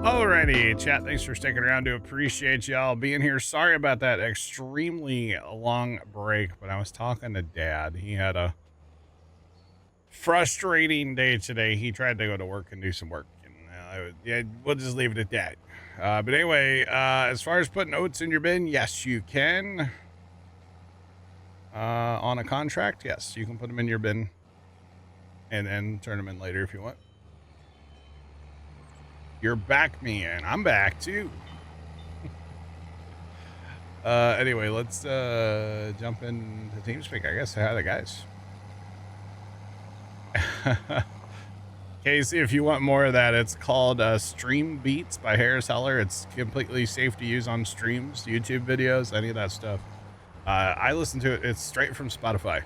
Alrighty, chat, thanks for sticking around. To appreciate y'all being here. Sorry about that extremely long break, but I was talking to Dad. He had a frustrating day today. He tried to go to work and do some work, and yeah, we'll just leave it at that. But anyway, as far as putting oats in your bin, yes, you can. On a contract, yes, you can put them in your bin and then turn them in later if you want. You're back, man. I'm back too. Anyway, let's jump into TeamSpeak, I guess. Hi, the guys. Casey, if you want more of that, it's called Stream Beats by Harris Heller. It's completely safe to use on streams, YouTube videos, any of that stuff. I listen to it. It's straight from Spotify.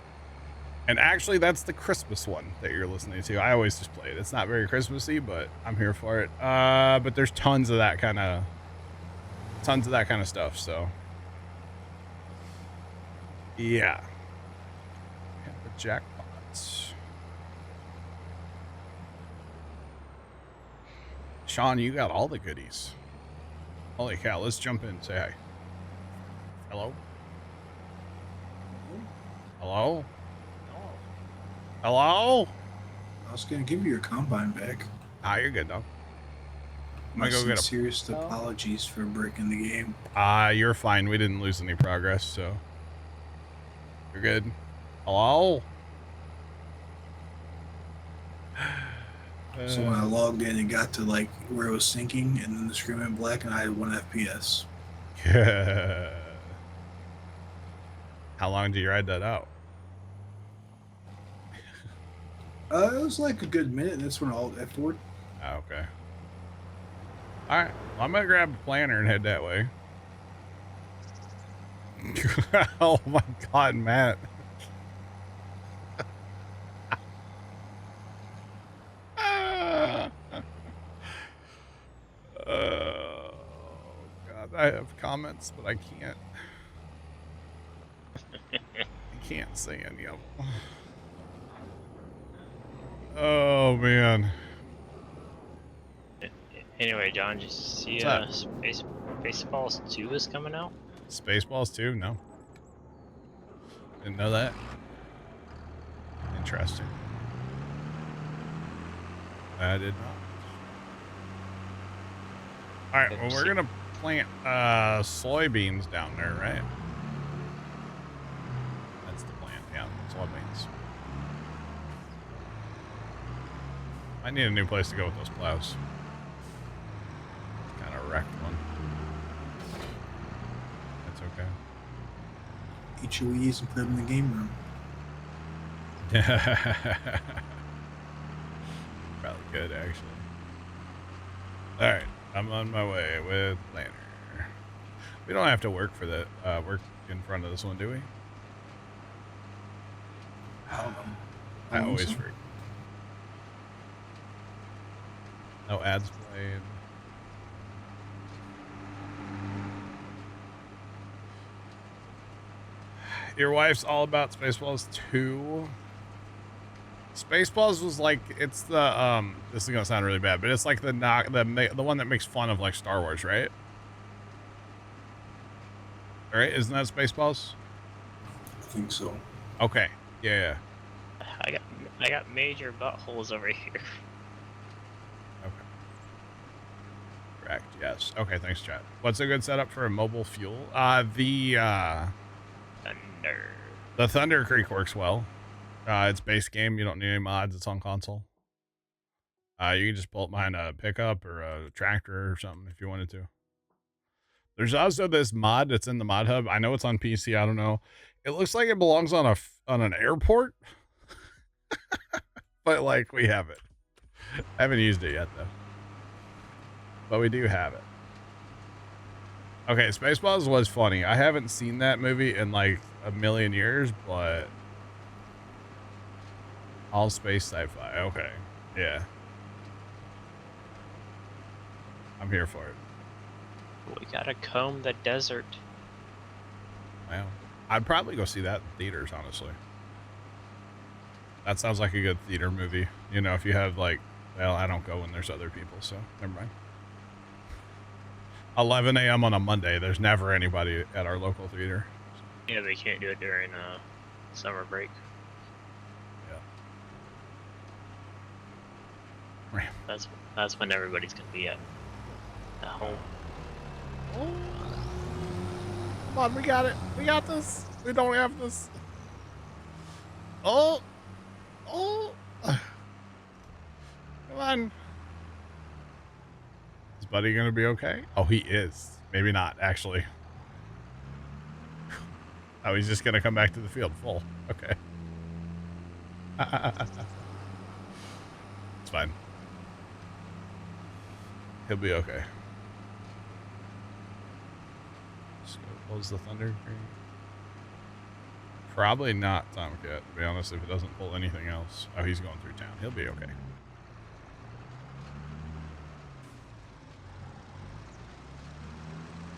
And actually, that's the Christmas one that you're listening to. I always just play it. It's not very Christmassy, but I'm here for it. But there's tons of that kind of stuff. So, yeah. The jackpots. Sean, you got all the goodies. Holy cow! Let's jump in. And say hi. Hello. Hello. Hello? I was going to give you your combine back. Ah, you're good, though. My sincerest apologies for breaking the game. You're fine. We didn't lose any progress, so you're good. Hello? So when I logged in and got to like where it was syncing, and then the screen went black, and I had 1 FPS. How long did you ride that out? It was like a good minute, and that's when I'll F4. Oh, okay. All right. Well, I'm gonna grab a planner and head that way. Oh my God, Matt. Oh God, I have comments, but I can't. I can't say any of them. Oh man. Anyway, John, did you see Spaceballs 2 is coming out? Spaceballs 2? No. Didn't know that. Interesting. I did not. Alright, well, we're gonna plant soybeans down there, right? That's the plant, yeah, soybeans. I need a new place to go with those plows. Kind of wrecked one. That's okay. Eat your Wii's and put them in the game room. Probably good, actually. Alright, I'm on my way with planner. We don't have to work for that, work in front of this one, do we? I don't know. I always forget. No ads played. Your wife's all about Spaceballs 2. Spaceballs was like, it's the this is gonna sound really bad, but it's like the one that makes fun of like Star Wars, right? All right, isn't that Spaceballs? I think so. Okay, yeah. I got major buttholes over here. Okay. Correct. Yes. Okay. Thanks, chat. What's a good setup for a mobile fuel? The Thunder Creek works well. It's base game. You don't need any mods. It's on console. You can just pull it behind a pickup or a tractor or something if you wanted to. There's also this mod that's in the mod hub. I know it's on PC. I don't know. It looks like it belongs on an airport, but like we have it. I haven't used it yet though, but we do have it. Okay, Spaceballs was funny. I haven't seen that movie in like a million years, but all space sci-fi. Okay, yeah, I'm here for it. We gotta comb the desert. Wow, I'd probably go see that in theaters, honestly. That sounds like a good theater movie. You know, if you have like, well, I don't go when there's other people, so never mind. 11 a.m. on a Monday. There's never anybody at our local theater. Yeah, they can't do it during summer break. Yeah. That's when everybody's gonna be at home. Oh. Come on, we got it. We got this. We don't have this. Oh. Come on. Is Buddy gonna be okay? Oh, he is. Maybe not, actually. Oh, he's just gonna come back to the field full. Okay. It's fine. He'll be okay. Just go close the thunder tree. Probably not Tomcat, to be honest, if it doesn't pull anything else. Oh, he's going through town. He'll be okay.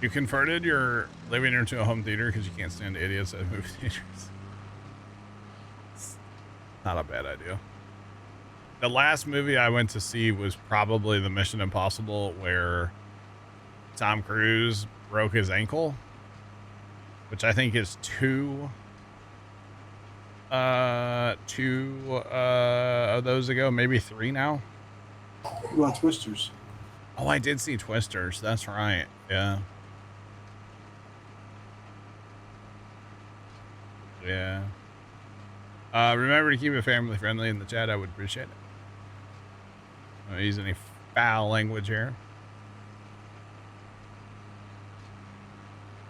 You converted your living room to a home theater because you can't stand idiots at movie theaters. It's not a bad idea. The last movie I went to see was probably the Mission Impossible where Tom Cruise broke his ankle, which I think is two of those ago, maybe 3 now. What about Twisters? Oh, I did see Twisters. That's right. Yeah. Yeah. Remember to keep it family friendly in the chat. I would appreciate it. Don't use any foul language here.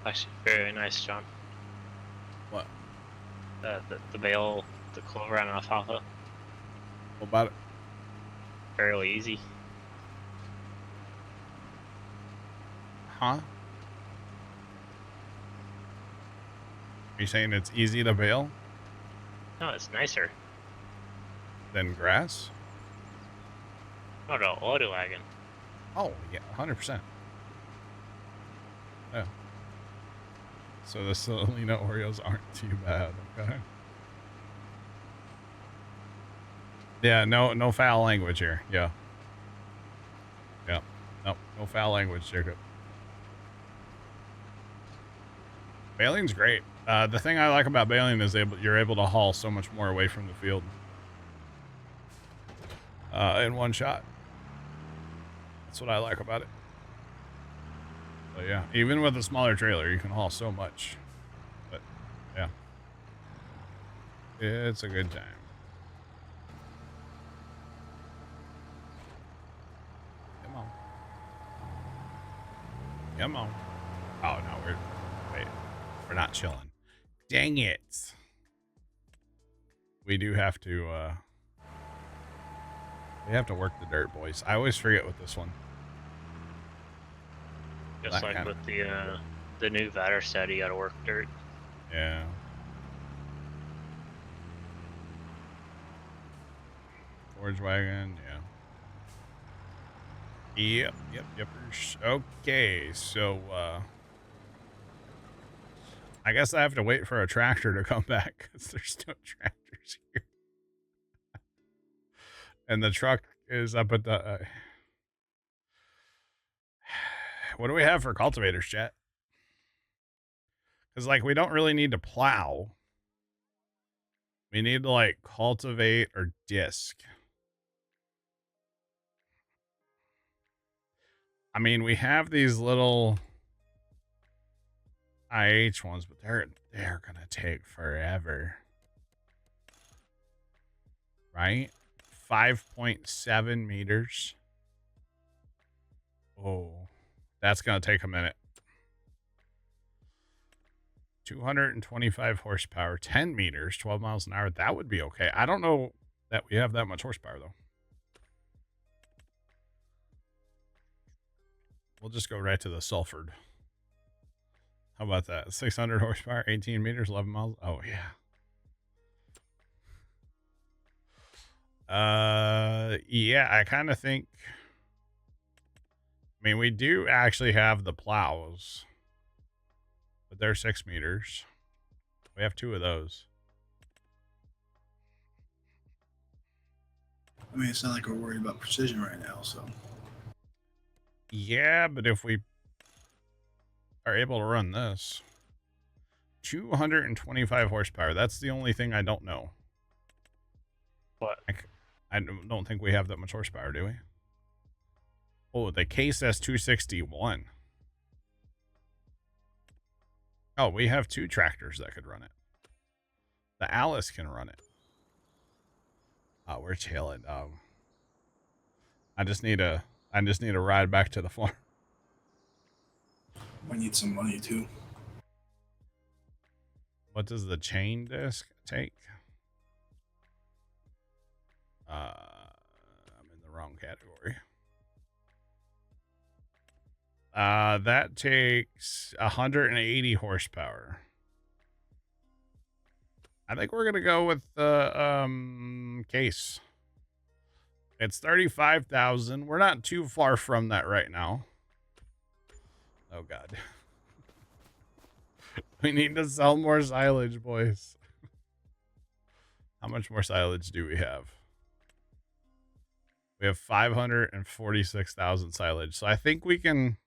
Actually, very nice, John. What? The bale, the clover and alfalfa. What about it? Fairly easy. Huh? Are you saying it's easy to bale No, it's nicer. than grass? Oh no, auto wagon. Oh, yeah, 100%. Yeah. So the Selena Oreos aren't too bad, okay? Yeah, no foul language here. Yeah. Yeah. No foul language, Jacob. Baling's great. The thing I like about baling is you're able to haul so much more away from the field in one shot. That's what I like about it. But yeah, even with a smaller trailer, you can haul so much. But yeah, it's a good time. Come on. Come on. Oh no, we're not chilling. Dang it. We do have to we have to work the dirt, boys. I always forget with this one. Just like with the new Vatter set, you gotta work dirt. Yeah. Forge wagon, yeah. Yep. Okay, so I guess I have to wait for a tractor to come back because there's no tractors here. And the truck is up at the what do we have for cultivators, chat? Because like we don't really need to plow. We need to like cultivate or disc. I mean, we have these little IH ones, but they're gonna take forever. Right? 5.7 meters. Oh, that's gonna take a minute. 225 horsepower, 10 meters, 12 miles an hour. That would be okay. I don't know that we have that much horsepower though. We'll just go right to the Sulford. How about that? 600 horsepower, 18 meters, 11 miles. Oh, yeah. Yeah, I kind of think. I mean, we do actually have the plows, but they're 6 meters. We have 2 of those. I mean, it's not like we're worried about precision right now, so. Yeah, but if we are able to run this. 225 horsepower. That's the only thing I don't know. What? I don't think we have that much horsepower, do we? Oh, the case says 261. Oh, we have 2 tractors that could run it. The Alice can run it. Oh, we're chilling, dog. I just need a ride back to the farm. I need some money too. What does the chain disc take? I'm in the wrong category. That takes 180 horsepower. I think we're gonna go with the case. It's 35,000. We're not too far from that right now. Oh God. We need to sell more silage, boys. How much more silage do we have? We have 546,000 silage. So I think we can.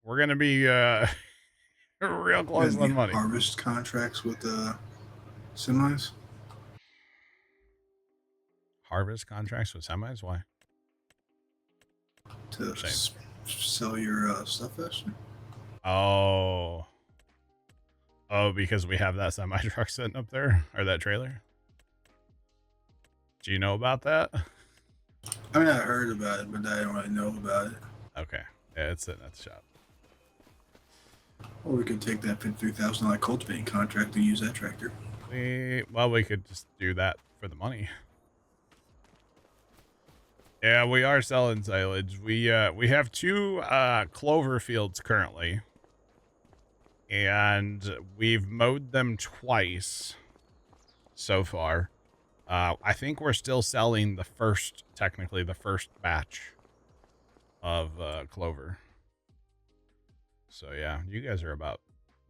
We're gonna be real close on money. Harvest contracts with semis. Harvest contracts with semis? Why? To sell your stuff faster. Oh, because we have that semi truck sitting up there, or that trailer. Do you know about that? I mean, I heard about it, but I don't really know about it. Okay, yeah, it's sitting at the shop. Or we could take that $53,000 cultivating contract and use that tractor. We could just do that for the money. Yeah, we are selling silage. We have 2 clover fields currently, and we've mowed them twice so far. I think we're still selling technically the first batch of clover. So yeah, you guys are about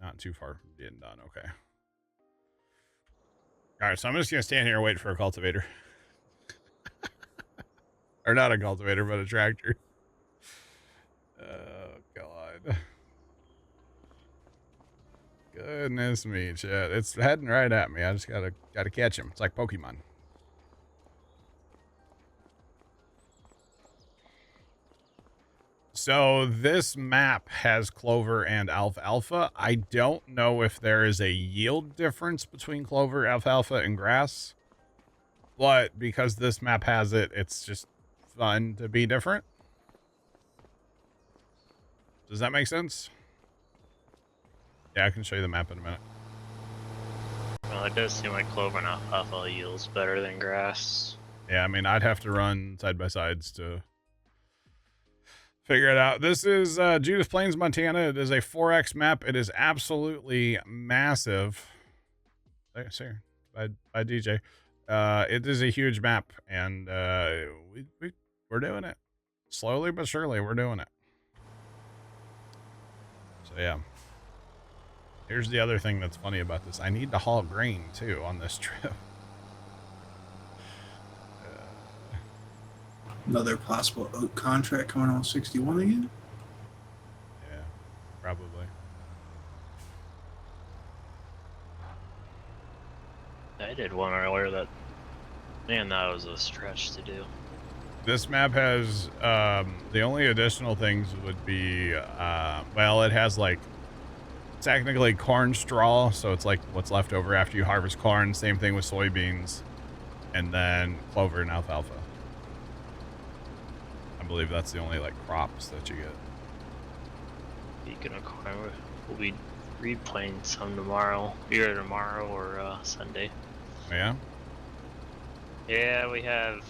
not too far from getting done. Okay. All right, so I'm just gonna stand here and wait for a cultivator. Or not a cultivator, but a tractor. Oh, God. Goodness me, chat. It's heading right at me. I just gotta catch him. It's like Pokemon. So this map has clover and alfalfa. I don't know if there is a yield difference between clover, alfalfa, and grass. But because this map has it, it's just fun to be different. Does that make sense? Yeah, I can show you the map in a minute. Well, it does seem like clover and alfalfa yields better than grass. Yeah, I mean, I'd have to run side by sides to figure it out. This is Judith Plains, Montana. It is a 4X map. It is absolutely massive. Thanks, sir. By DJ. It is a huge map, and we're doing it. Slowly but surely, we're doing it. So, yeah. Here's the other thing that's funny about this. I need to haul grain, too, on this trip. Another possible oak contract coming on 61 again? Yeah, probably. I did one earlier that, man, that was a stretch to do. This map has, the only additional things would be, well, it has, like, technically corn straw, so it's like what's left over after you harvest corn. Same thing with soybeans, and then clover and alfalfa. I believe that's the only, like, crops that you get. Speaking of corn, we'll be replanting some tomorrow, either tomorrow or Sunday. Yeah? Yeah, we have,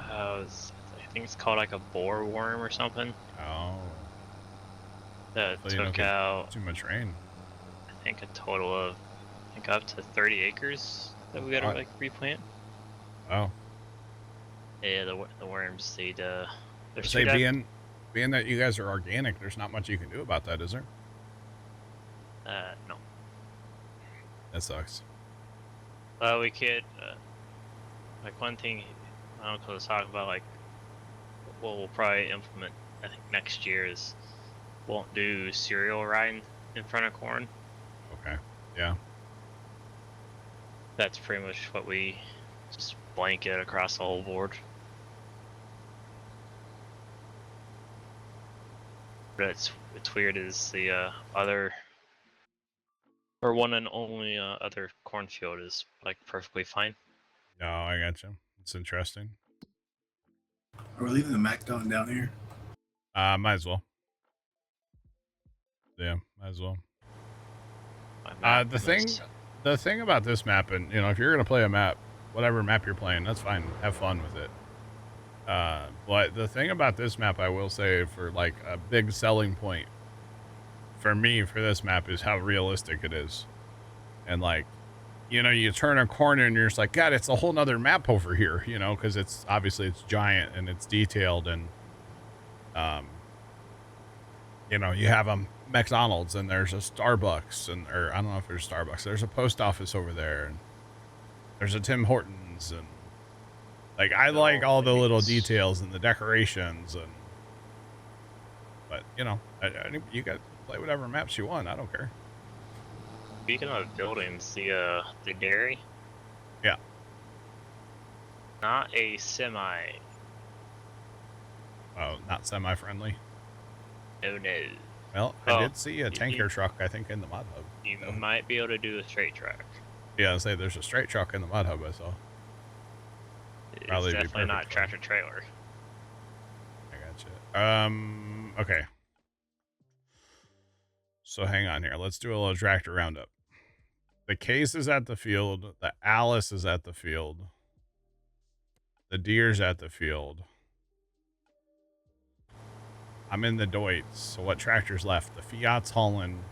I think it's called like a borer worm or something. Oh. That So you don't took get out, too much rain. I think, a total of, I think, up to 30 acres that we gotta Wow. like replant. Oh. Yeah, the worms, they'd, there's Say, two being that you guys are organic, there's not much you can do about that, is there? no. That sucks. Well, we could, like, one thing my uncle was talking about, like, what we'll probably implement I think next year is won't do serial riding in front of corn. Okay. Yeah. That's pretty much what we just blanket across the whole board. But it's weird is the other or one and only other cornfield is like perfectly fine. No, I got you. It's interesting. Are we leaving the Mac down here? Might as well. Yeah, might as well. The thing about this map, and you know, if you're gonna play a map, whatever map you're playing, that's fine. Have fun with it. But the thing about this map, I will say, for like a big selling point for me for this map is how realistic it is. And like, you know, you turn a corner and you're just like, God, it's a whole nother map over here, you know, because it's obviously it's giant and it's detailed and, you know, you have a McDonald's and there's a Starbucks and, or I don't know if there's Starbucks, there's a post office over there and there's a Tim Hortons and like, I like all the little details and the decorations and, but you know, you got to play whatever maps you want. I don't care. Speaking of buildings, the dairy. Yeah. Not a semi. Oh, not semi-friendly. Oh no. Well, I did see a tanker truck, I think, in the mud hub. You might be able to do a straight track. Yeah, I say there's a straight truck in the mud hub I saw. It's definitely not tractor trailer. I gotcha. Okay. So hang on here. Let's do a little tractor roundup. The Case is at the field. The Alice is at the field. The Deer's at the field. I'm in the Deutz. So what tractor's left? The Fiat's hauling.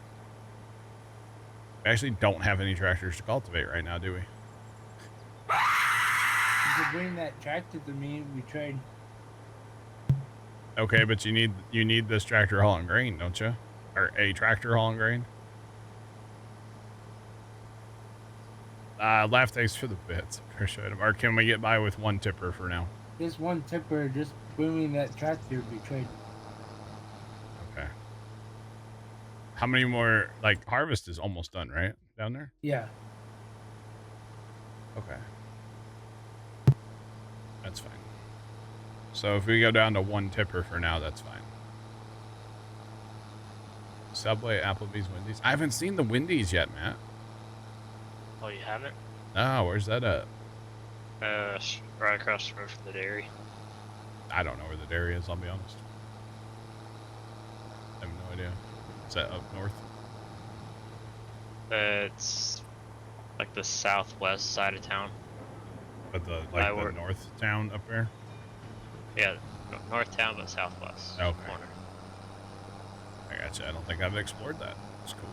We actually don't have any tractors to cultivate right now, do we? You could bring that tractor to me and we trade. Okay, but you need this tractor hauling grain, don't you? Or a tractor hauling grain? Left, thanks for the bits. Appreciate it. Or can we get by with one tipper for now? Just one tipper, just bringing that tractor we trade. Okay. How many more, like, harvest is almost done, right? Down there? Yeah. Okay. That's fine. So if we go down to one tipper for now, that's fine. Subway, Applebee's, Wendy's. I haven't seen the Wendy's yet, Matt. Oh, you haven't? Oh, where's that at? Right across the road from the dairy. I don't know where the dairy is, I'll be honest. I have no idea. Is that up north? It's like the southwest side of town. But the north town up there? Yeah, north town, but southwest. Okay. Corner. I gotcha. I don't think I've explored that. It's cool.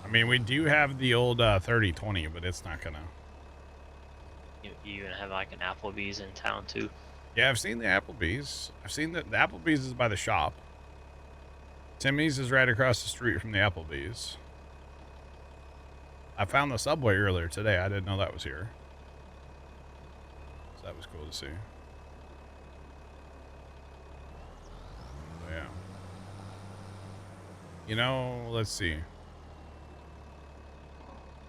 I mean, we do have the old 3020, but it's not gonna. You even have like an Applebee's in town too. Yeah, I've seen the Applebee's. I've seen the Applebee's is by the shop. Timmy's is right across the street from the Applebee's. I found the Subway earlier today. I didn't know that was here. So that was cool to see. So, yeah. You know, let's see.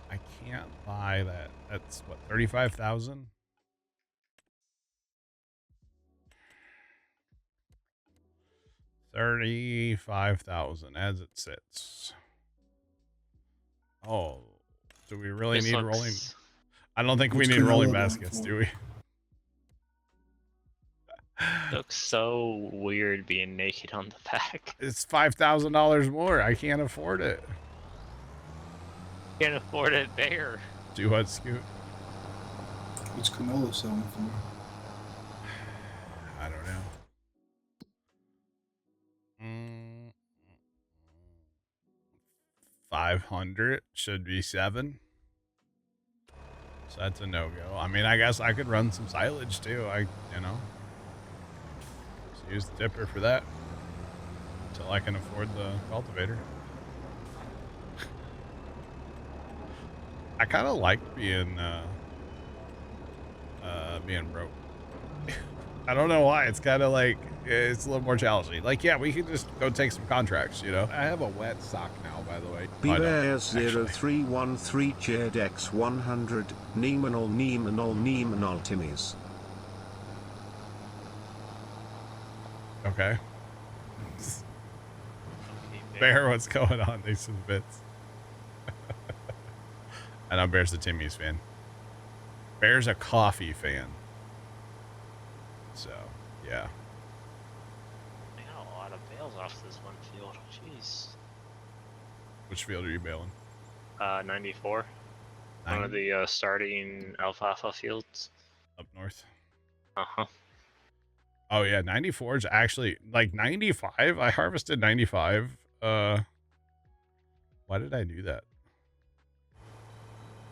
I can't buy that. That's what, 35,000? $35,000 as it sits. Oh, do we really need rolling? I don't think we need rolling baskets, do we? Looks so weird being naked on the back. It's $5,000 more. I can't afford it. Can't afford it there. Do what, Scoot? What's canola selling for? I don't know. 500 should be 7. So that's a no-go. I mean, I guess I could run some silage too. You know, just use the tipper for that until I can afford the cultivator. I kind of like being broke. I don't know why. It's kind of like, it's a little more challenging. Like, yeah, we could just go take some contracts, you know? I have a wet sock now, by the way. I don't, Bears0313 Chad X100 Neemanol Timmies. Okay. Okay, Bear, what's going on? These some bits. And I'm Bear's the Timmy's fan. Bear's a coffee fan. So, yeah. I got a lot of bales off this one field. Jeez. Which field are you bailing? 94. One of the starting alfalfa fields. Up north. Uh-huh. Oh, yeah. 94 is actually, like, 95. I harvested 95. Why did I do that?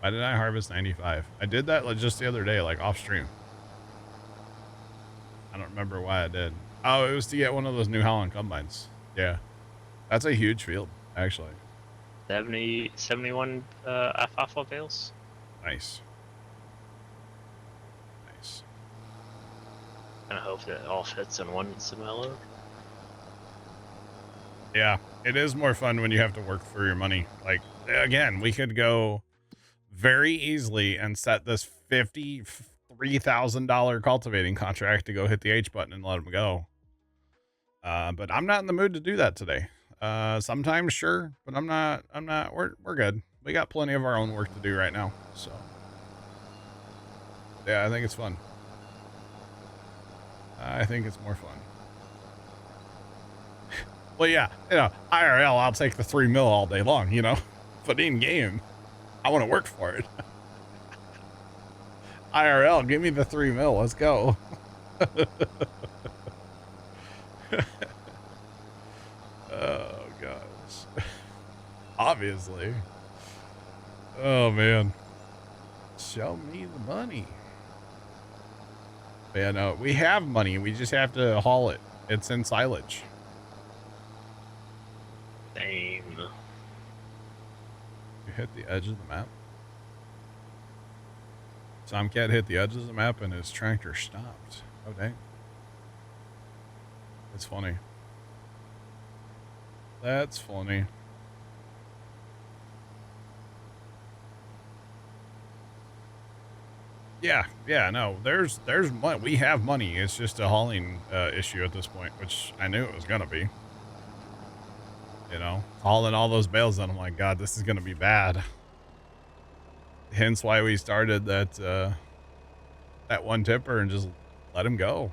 Why did I harvest 95? I did that like just the other day, like off stream. I don't remember why I did. Oh, it was to get one of those New Holland combines. Yeah. That's a huge field, actually. 71 alfalfa bales. Nice. Nice. And I hope that it all fits in one semi-load. Yeah, it is more fun when you have to work for your money. Like, again, we could go very easily and set this $53,000 cultivating contract to go hit the H button and let them go. But I'm not in the mood to do that today. Sometimes sure, but I'm not, we're good. We got plenty of our own work to do right now. So yeah, I think it's fun. I think it's more fun. Well, yeah, you know, IRL, I'll take the 3 mil all day long, you know, but in game, I want to work for it. IRL, give me the 3 mil. Let's go. Oh, gosh. Obviously. Oh, man. Show me the money. Yeah, no, we have money. We just have to haul it. It's in silage. Same. You hit the edge of the map. Tomcat hit the edge of the map and his tractor stopped. Oh, dang. That's funny. That's funny. Yeah, no, there's money. We have money. It's just a hauling issue at this point, which I knew it was gonna be. You know, hauling all those bales, and I'm like, God, this is gonna be bad. Hence why we started that that one tipper and just let him go.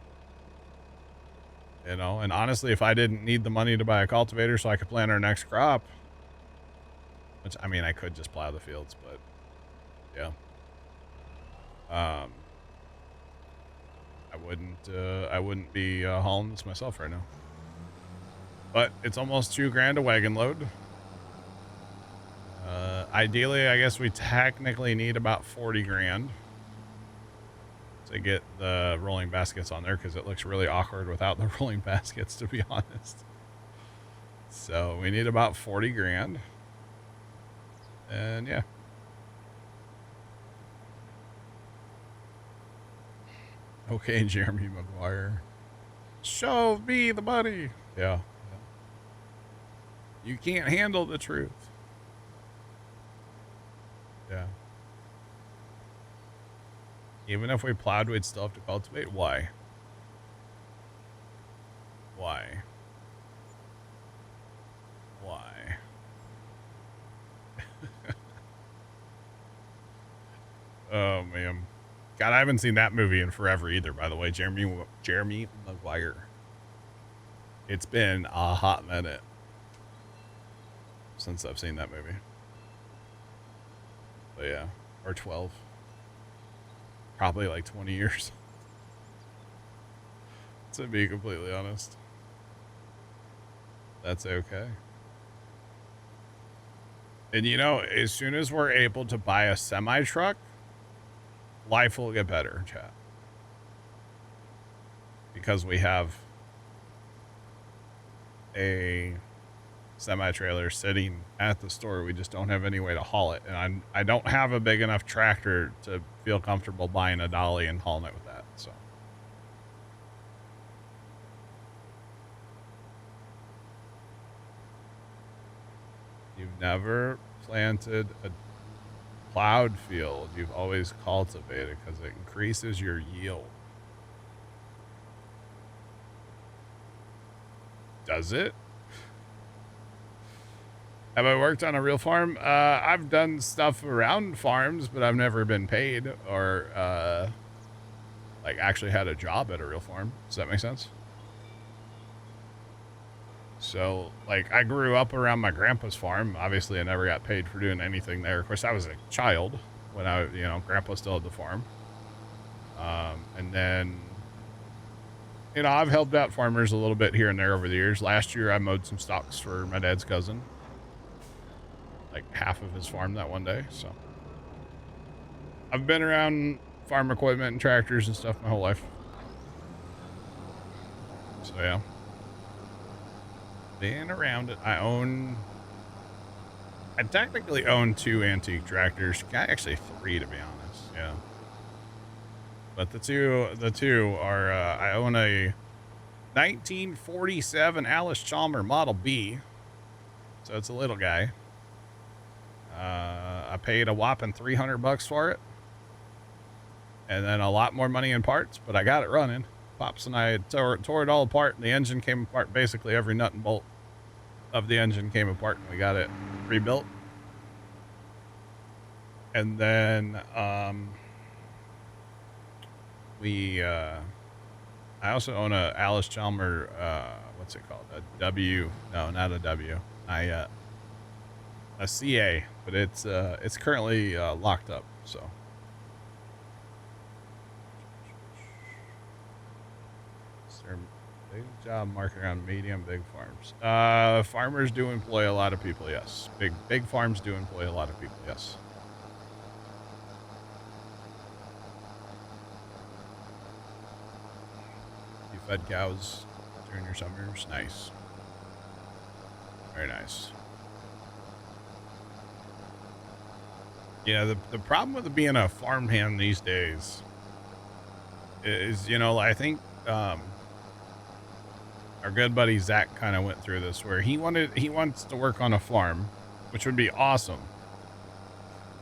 You know, and honestly, if I didn't need the money to buy a cultivator so I could plant our next crop, which I mean, I could just plow the fields, but yeah. I wouldn't be hauling this myself right now. But it's almost $2,000 a wagon load. Ideally, I guess we technically need about 40 grand to get the rolling baskets on there, because it looks really awkward without the rolling baskets, to be honest. So we need about 40 grand. And yeah. Okay, Jeremy Maguire. Show me the money. Yeah. You can't handle the truth. Yeah. Even if we plowed, we'd still have to cultivate. Why? Why? Why? Oh, man. God, I haven't seen that movie in forever either, by the way. Jeremy Maguire. It's been a hot minute since I've seen that movie. But yeah, or 12. Probably like 20 years. To be completely honest. That's okay. And you know, as soon as we're able to buy a semi-truck, life will get better, chat. Because we have a semi-trailer sitting at the store. We just don't have any way to haul it. And I don't have a big enough tractor to feel comfortable buying a dolly and hauling it with that. So never planted a plowed field. You've always cultivated because it increases your yield. Does it? Have I worked on a real farm? I've done stuff around farms, but I've never been paid or like actually had a job at a real farm. Does that make sense? So, like, I grew up around my grandpa's farm. Obviously, I never got paid for doing anything there. Of course, I was a child when grandpa still had the farm. And then, I've helped out farmers a little bit here and there over the years. Last year, I mowed some stalks for my dad's cousin. Like, half of his farm that one day, so. I've been around farm equipment and tractors and stuff my whole life. So, yeah. Been around it. I technically own 2 antique tractors. Actually 3 to be honest. Yeah. But the two are, I own a 1947 Alice Chalmers Model B. So it's a little guy. I paid a whopping $300 for it. And then a lot more money in parts, but I got it running. Pops and I tore it all apart, and the engine came apart. Basically, every nut and bolt of the engine came apart, and we got it rebuilt. And then I also own a Alice Chalmers, what's it called? A W? No, not a W. A CA, but it's currently locked up. So. Big job market around medium, big farms. Farmers do employ a lot of people, yes. Big farms do employ a lot of people, yes. You fed cows during your summers? Nice. Very nice. Yeah, the problem with being a farmhand these days is, I think, our good buddy Zach kind of went through this where he wants to work on a farm, which would be awesome.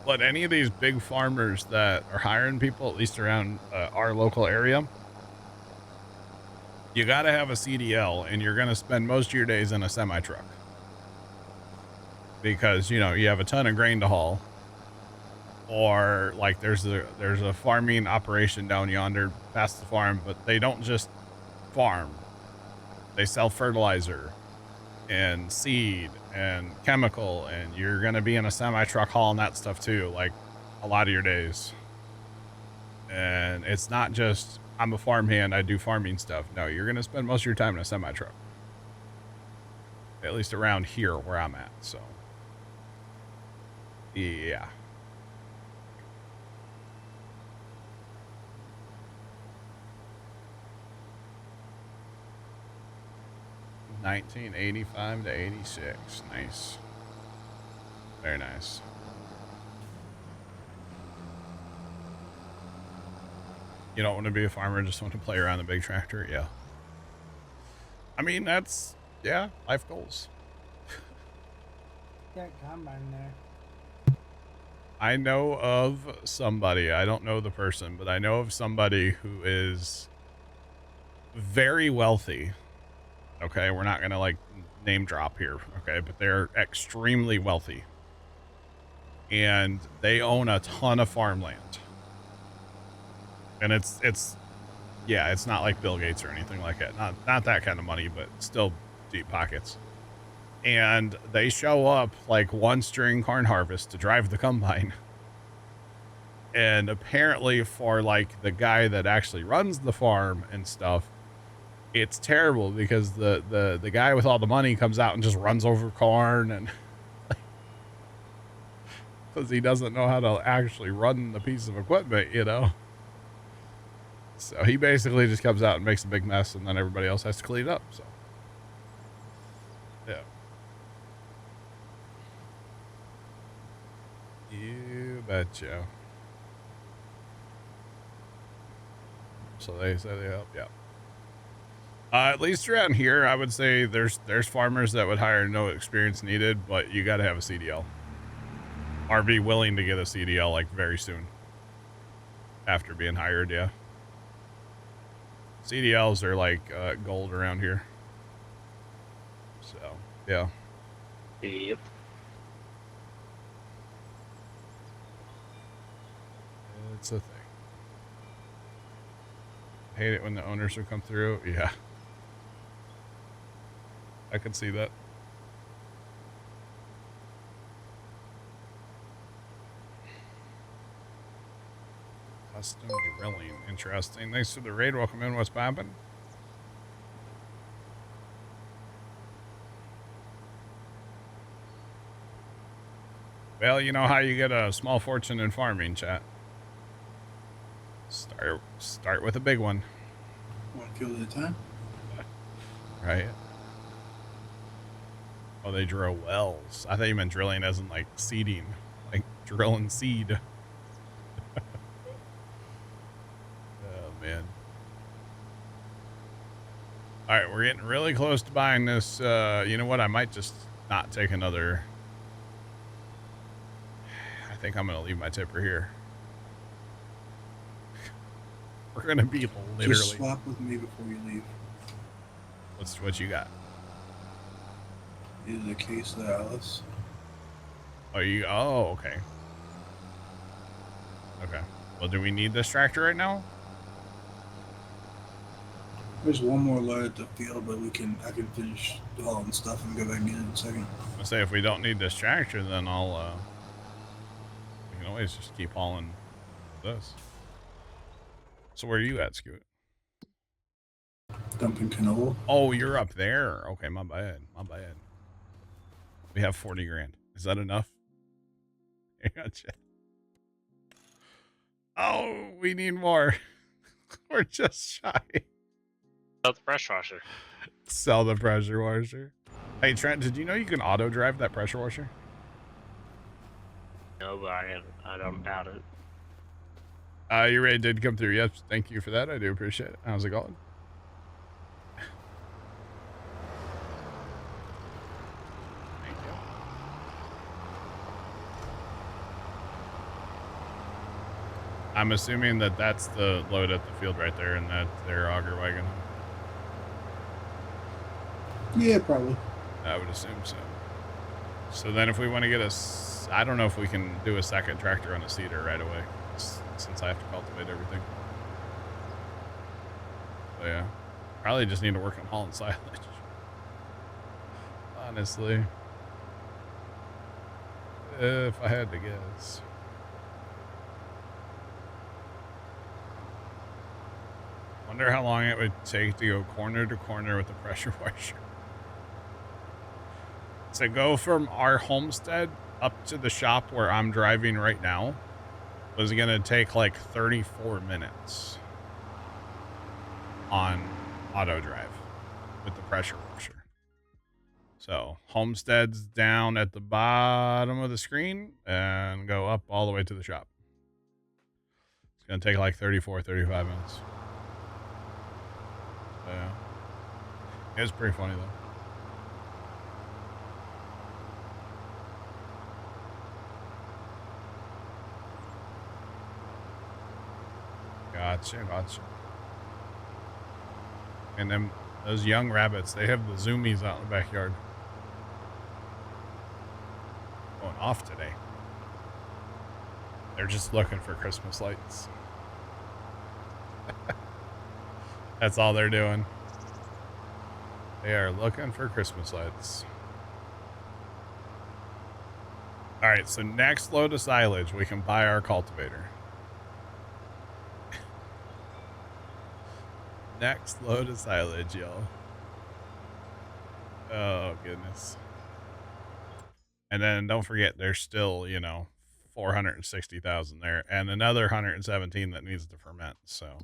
But any of these big farmers that are hiring people, at least around our local area, you got to have a CDL, and you're going to spend most of your days in a semi truck because, you have a ton of grain to haul. Or like there's a farming operation down yonder past the farm, but they don't just farm. They sell fertilizer and seed and chemical, and you're going to be in a semi truck hauling that stuff too, like a lot of your days. And it's not just, I'm a farmhand, I do farming stuff. No, you're going to spend most of your time in a semi truck. At least around here where I'm at. So, yeah. (1985 to 86). Nice. Very nice. You don't want to be a farmer, just want to play around a big tractor? Yeah. I mean, that's, yeah, life goals. That combine there. I know of somebody, I don't know the person, but I know of somebody who is very wealthy. Okay, we're not going to like name drop here, okay, but they're extremely wealthy. And they own a ton of farmland. And it's not like Bill Gates or anything like that. Not that kind of money, but still deep pockets. And they show up like once during corn harvest to drive the combine. And apparently for like the guy that actually runs the farm and stuff, it's terrible because the guy with all the money comes out and just runs over corn, and because he doesn't know how to actually run the piece of equipment, So he basically just comes out and makes a big mess, and then everybody else has to clean it up. So, yeah. You betcha. So they say they help, yeah. At least around here, I would say there's farmers that would hire no experience needed, but you got to have a CDL or be willing to get a CDL like very soon after being hired. Yeah, CDLs are like gold around here. So yeah, Yep. it's a thing. I hate it when the owners would come through. Yeah, I can see that. Custom drilling. Interesting. Thanks for the raid. Welcome in. What's poppin'? Well, you know how you get a small fortune in farming, chat. Start with a big one. One field at a time. Right? Oh, they drill wells. I thought you meant drilling as in like seeding. Like drilling seed. Oh, man. All right, we're getting really close to buying this. You know what? I might just not take another. I think I'm going to leave my tipper here. We're going to be literally. Just swap with me before you leave. What you got? Is a case of Alice. Oh, okay. Okay. Well, do we need this tractor right now? There's one more load at the field, but I can finish hauling stuff and go back and get it in a second. I say if we don't need this tractor, then we can always just keep hauling this. So where are you at, Scoot? Dumping canola. Oh, you're up there. Okay, my bad. My bad. We have 40 grand. Is that enough? Gotcha. Oh, we need more. We're just shy. Sell the pressure washer. Sell the pressure washer. Hey, Trent, did you know you can auto drive that pressure washer? No, but I don't doubt it. Your raid did come through. Yes, thank you for that. I do appreciate it. How's it going? Thank you. I'm assuming that that's the load at the field right there, and that's their auger wagon. Yeah, probably. I would assume so. So then if we want to get I don't know if we can do a second tractor on a seeder right away, since I have to cultivate everything. So yeah, probably just need to work on hauling silage. Honestly. If I had to guess. Wonder how long it would take to go corner to corner with the pressure washer. So go from our homestead up to the shop where I'm driving right now was going to take like 34 minutes on auto drive with the pressure washer. So homestead's down at the bottom of the screen and go up all the way to the shop. It's going to take like 35 minutes. So, yeah. It's pretty funny though. Gotcha. And then those young rabbits, they have the zoomies out in the backyard. Going off today. They're just looking for Christmas lights. That's all they're doing. They are looking for Christmas lights. All right, so next load of silage, we can buy our cultivator. Next load of silage, y'all. Oh, goodness. And then don't forget, there's still, 460,000 there and another 117 that needs to ferment. So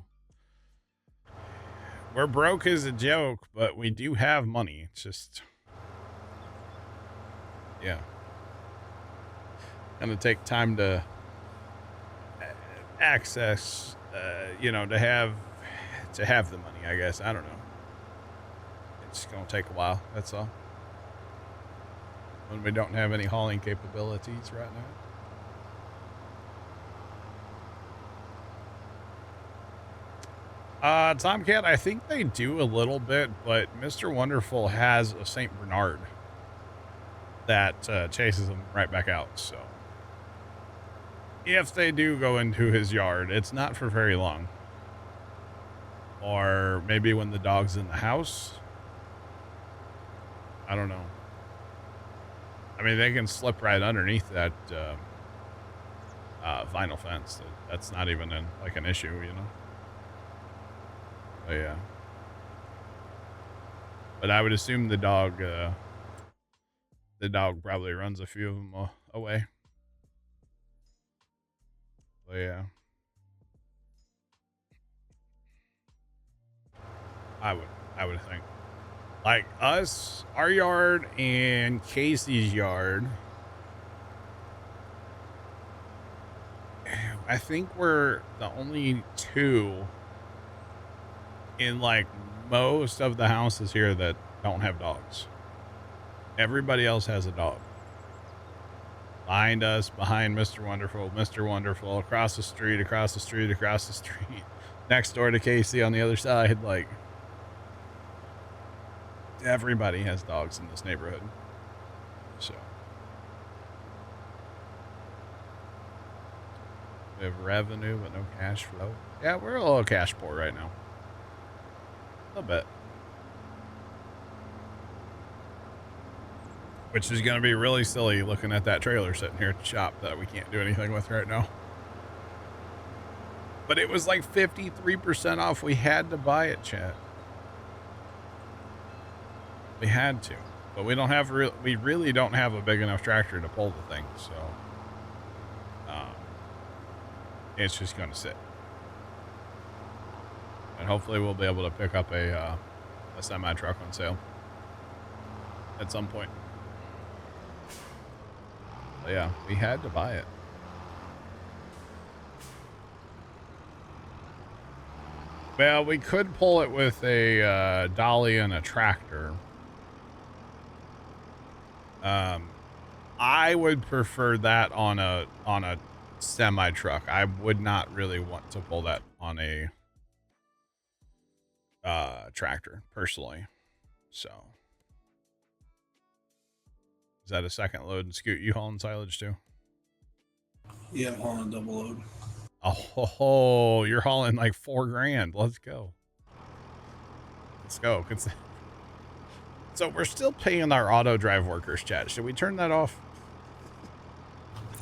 we're broke as a joke, but we do have money. It's just, yeah. Gonna take time to access, to have the money, I guess. I don't know. It's gonna take a while. That's all. When we don't have any hauling capabilities right now. Tomcat, I think they do a little bit, but Mr. Wonderful has a St. Bernard that chases them right back out. So if they do go into his yard, it's not for very long. Or maybe when the dog's in the house. I don't know. I mean, they can slip right underneath that vinyl fence. That's not even like an issue, you know. But yeah. But I would assume the dog probably runs a few of them away. But yeah. I would think. Like us, our yard, and Casey's yard. I think we're the only two in like most of the houses here that don't have dogs. Everybody else has a dog. Behind us, behind Mr. Wonderful, across the street, next door to Casey on the other side. Like, everybody has dogs in this neighborhood. So we have revenue but no cash flow. Yeah, we're a little cash poor right now. A little bit. Which is going to be really silly looking at that trailer sitting here at the shop that we can't do anything with right now. But it was like 53% off. We had to buy it, chat. We had to. But we don't have we really don't have a big enough tractor to pull the thing, so it's just going to sit. And hopefully we'll be able to pick up a semi truck on sale at some point. But yeah, we had to buy it. Well, we could pull it with a dolly and a tractor. I would prefer that on a semi truck. I would not really want to pull that on a tractor personally. So is that a second load? And Scoot, you hauling silage too? Yeah, I'm hauling double load. Oh, you're hauling like $4,000. Let's go. Let's go. So we're still paying our auto drive workers, chat. Should we turn that off?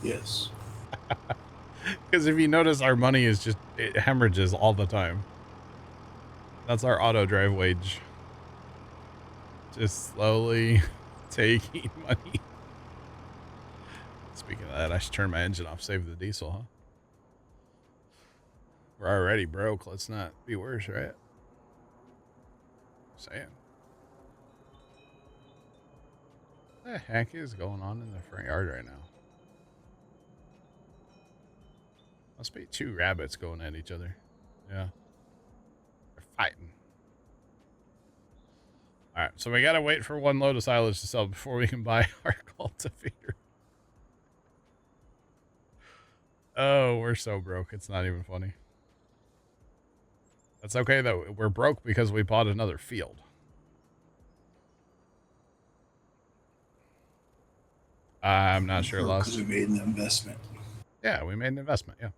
Yes. Because if you notice, our money is just, it hemorrhages all the time. That's our auto drive wage. Just slowly taking money. Speaking of that, I should turn my engine off, save the diesel, huh? We're already broke. Let's not be worse, right? Saying. What the heck is going on in the front yard right now? Must be two rabbits going at each other. Yeah. They're fighting. Alright, so we gotta wait for one load of silage to sell before we can buy our cultivator. Oh, we're so broke. It's not even funny. That's okay though. We're broke because we bought another field. I'm not sure, Lost. Because we made an investment. Yeah, we made an investment, yeah.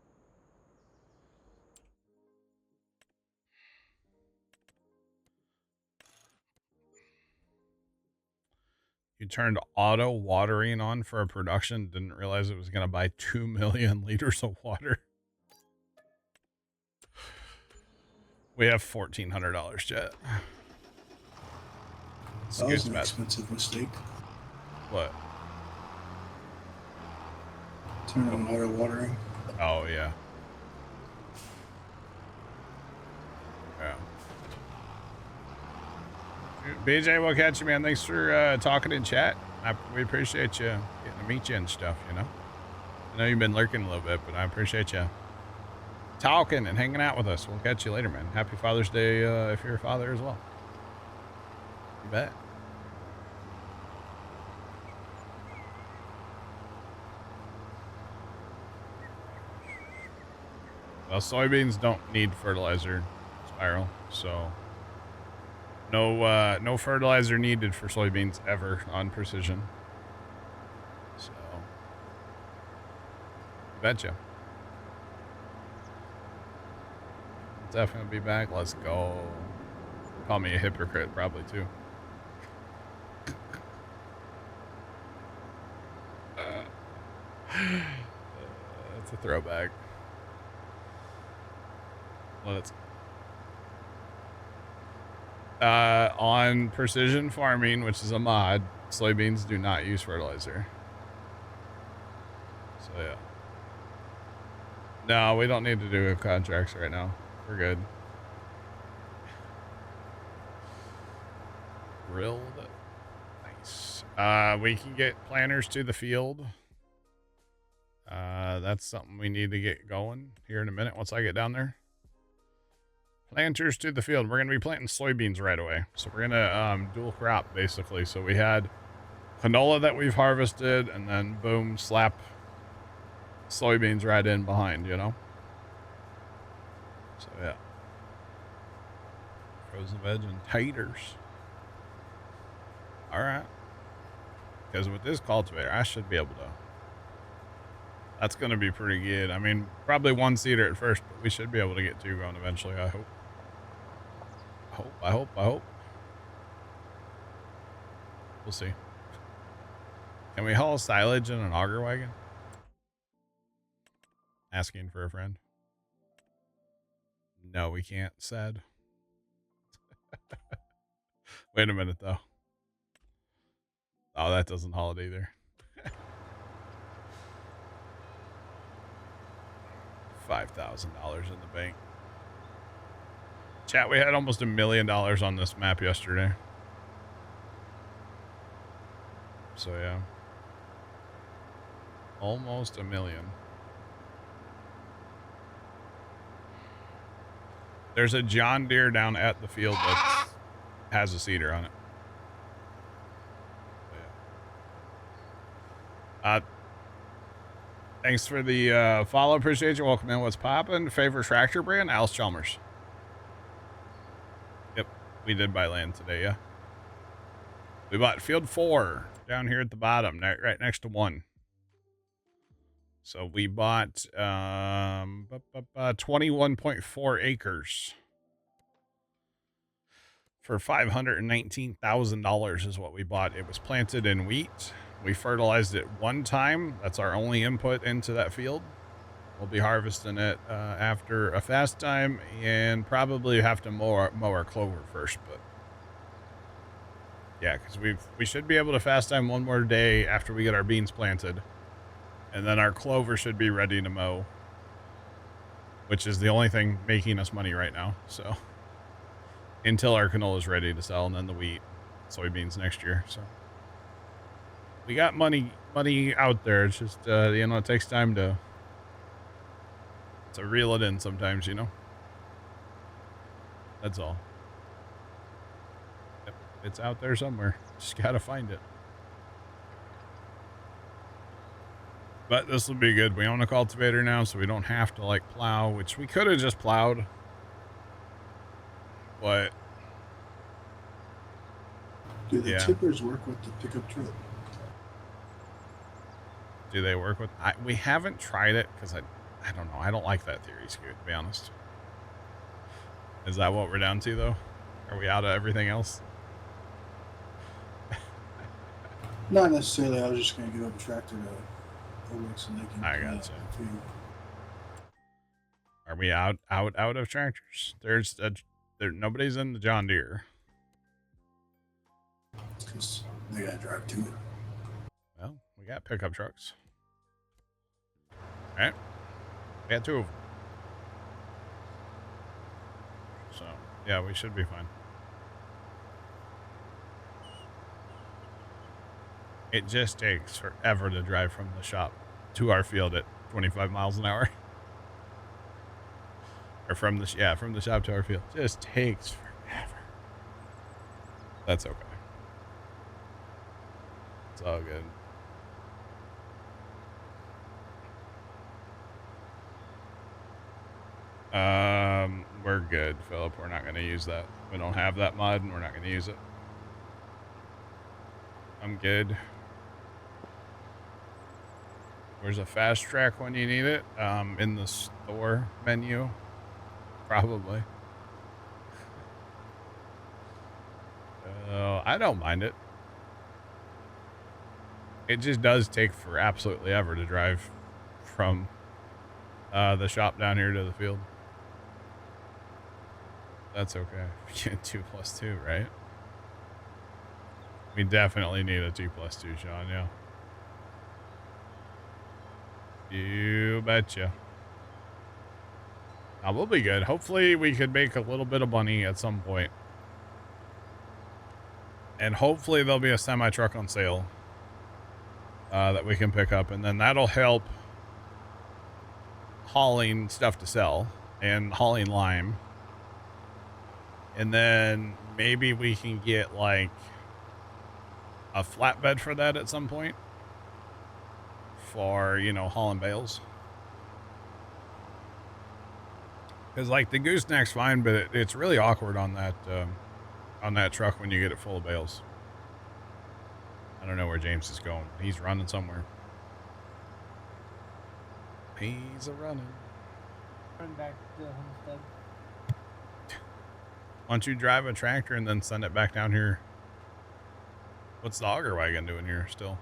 You turned auto watering on for a production, didn't realize it was going to buy 2 million liters of water. We have $1,400, Jet. That was an expensive mistake. What? Turn on auto watering. Oh, yeah. Yeah. BJ, we'll catch you, man. Thanks for talking in chat. We appreciate you getting to meet you and stuff, you know. I know you've been lurking a little bit, but I appreciate you talking and hanging out with us. We'll catch you later, man. Happy Father's Day if you're a father as well. You bet. Well, soybeans don't need fertilizer, Spiral, so no fertilizer needed for soybeans ever on Precision. So, betcha. Definitely be back. Let's go. Call me a hypocrite, probably too. It's a throwback. Let's. On precision farming, which is a mod, soybeans do not use fertilizer. So yeah. No, we don't need to do contracts right now. We're good. Grilled. Nice. We can get planters to the field. That's something we need to get going here in a minute once I get down there. Planters to the field. We're going to be planting soybeans right away. So we're going to dual crop, basically. So we had canola that we've harvested, and then boom, slap soybeans right in behind, you know? So, yeah. Frozen veg and taters. All right. Because with this cultivator, I should be able to. That's going to be pretty good. I mean, probably one seeder at first, but we should be able to get two going eventually, I hope. I hope. We'll see. Can we haul silage in an auger wagon? Asking for a friend. No, we can't. Sad. Wait a minute, though. Oh, that doesn't haul it either. $5,000 in the bank. Chat, we had almost $1 million on this map yesterday. So, yeah. Almost $1 million. There's a John Deere down at the field that has a seeder on it. Yeah. Thanks for the follow. Appreciate you. Welcome in. What's poppin'? Favorite tractor brand? Alice Chalmers. Yep. We did buy land today, yeah. We bought field 4 down here at the bottom, right next to 1. So we bought 21.4 acres for $519,000 is what we bought. It was planted in wheat. We fertilized it one time. That's our only input into that field. We'll be harvesting it after a fast time, and probably have to mow our clover first. But yeah, because we should be able to fast time one more day after we get our beans planted, and then our clover should be ready to mow, which is the only thing making us money right now. So until our canola is ready to sell, and then the wheat, soybeans next year. So we got money out there. It's just you know, it takes time to reel it in sometimes, you know. That's all. Yep, it's out there somewhere. Just gotta find it. But this will be good. We own a cultivator now, so we don't have to like plow, which we could have just plowed. But do the yeah. tippers work with the pickup truck? Do they work with? We haven't tried it because I don't know. I don't like that theory, Scoot, to be honest. Is that what we're down to, though? Are we out of everything else? Not necessarily. I was just going to give up a tractor to Oleg so they can. I gotcha. Are we out of tractors? Nobody's in the John Deere. Because they got to drive to it. Well, we got pickup trucks. All right. We got 2 of them. So, yeah, we should be fine. It just takes forever to drive from the shop to our field at 25 miles an hour. Or from the shop to our field. Just takes forever. That's okay. It's all good. We're good, Philip. We're not going to use that. We don't have that mod, and we're not going to use it. I'm good. Where's a fast track when you need it? In the store menu, probably. I don't mind it. It just does take for absolutely ever to drive from the shop down here to the field. That's okay. 2+2, right? We definitely need a 2+2, Sean, yeah. You betcha. Now, we'll be good. Hopefully, we could make a little bit of money at some point. And hopefully, there'll be a semi-truck on sale that we can pick up. And then that'll help hauling stuff to sell and hauling lime. And then maybe we can get like a flatbed for that at some point for, you know, hauling bales. Because like the gooseneck's fine, but it's really awkward on that truck when you get it full of bales. I don't know where James is going. He's running somewhere. He's a running. Run back to the homestead. Why don't you drive a tractor and then send it back down here? What's the auger wagon doing here still?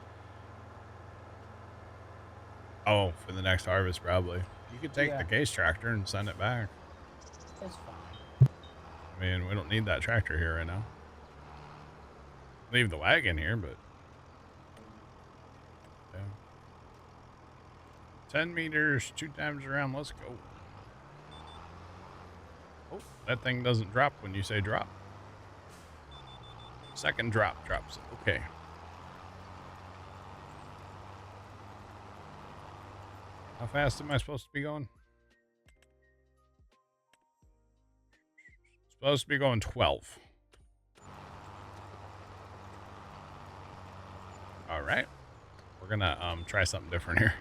Oh, for the next harvest, probably. You could take the case tractor and send it back. That's fine. I mean, we don't need that tractor here right now. Leave the wagon here, but... yeah. 10 meters, 2 times around. Let's go. Oh, that thing doesn't drop when you say drop. Second drop drops it. Okay. How fast am I supposed to be going? Supposed to be going 12. All right. We're gonna try something different here.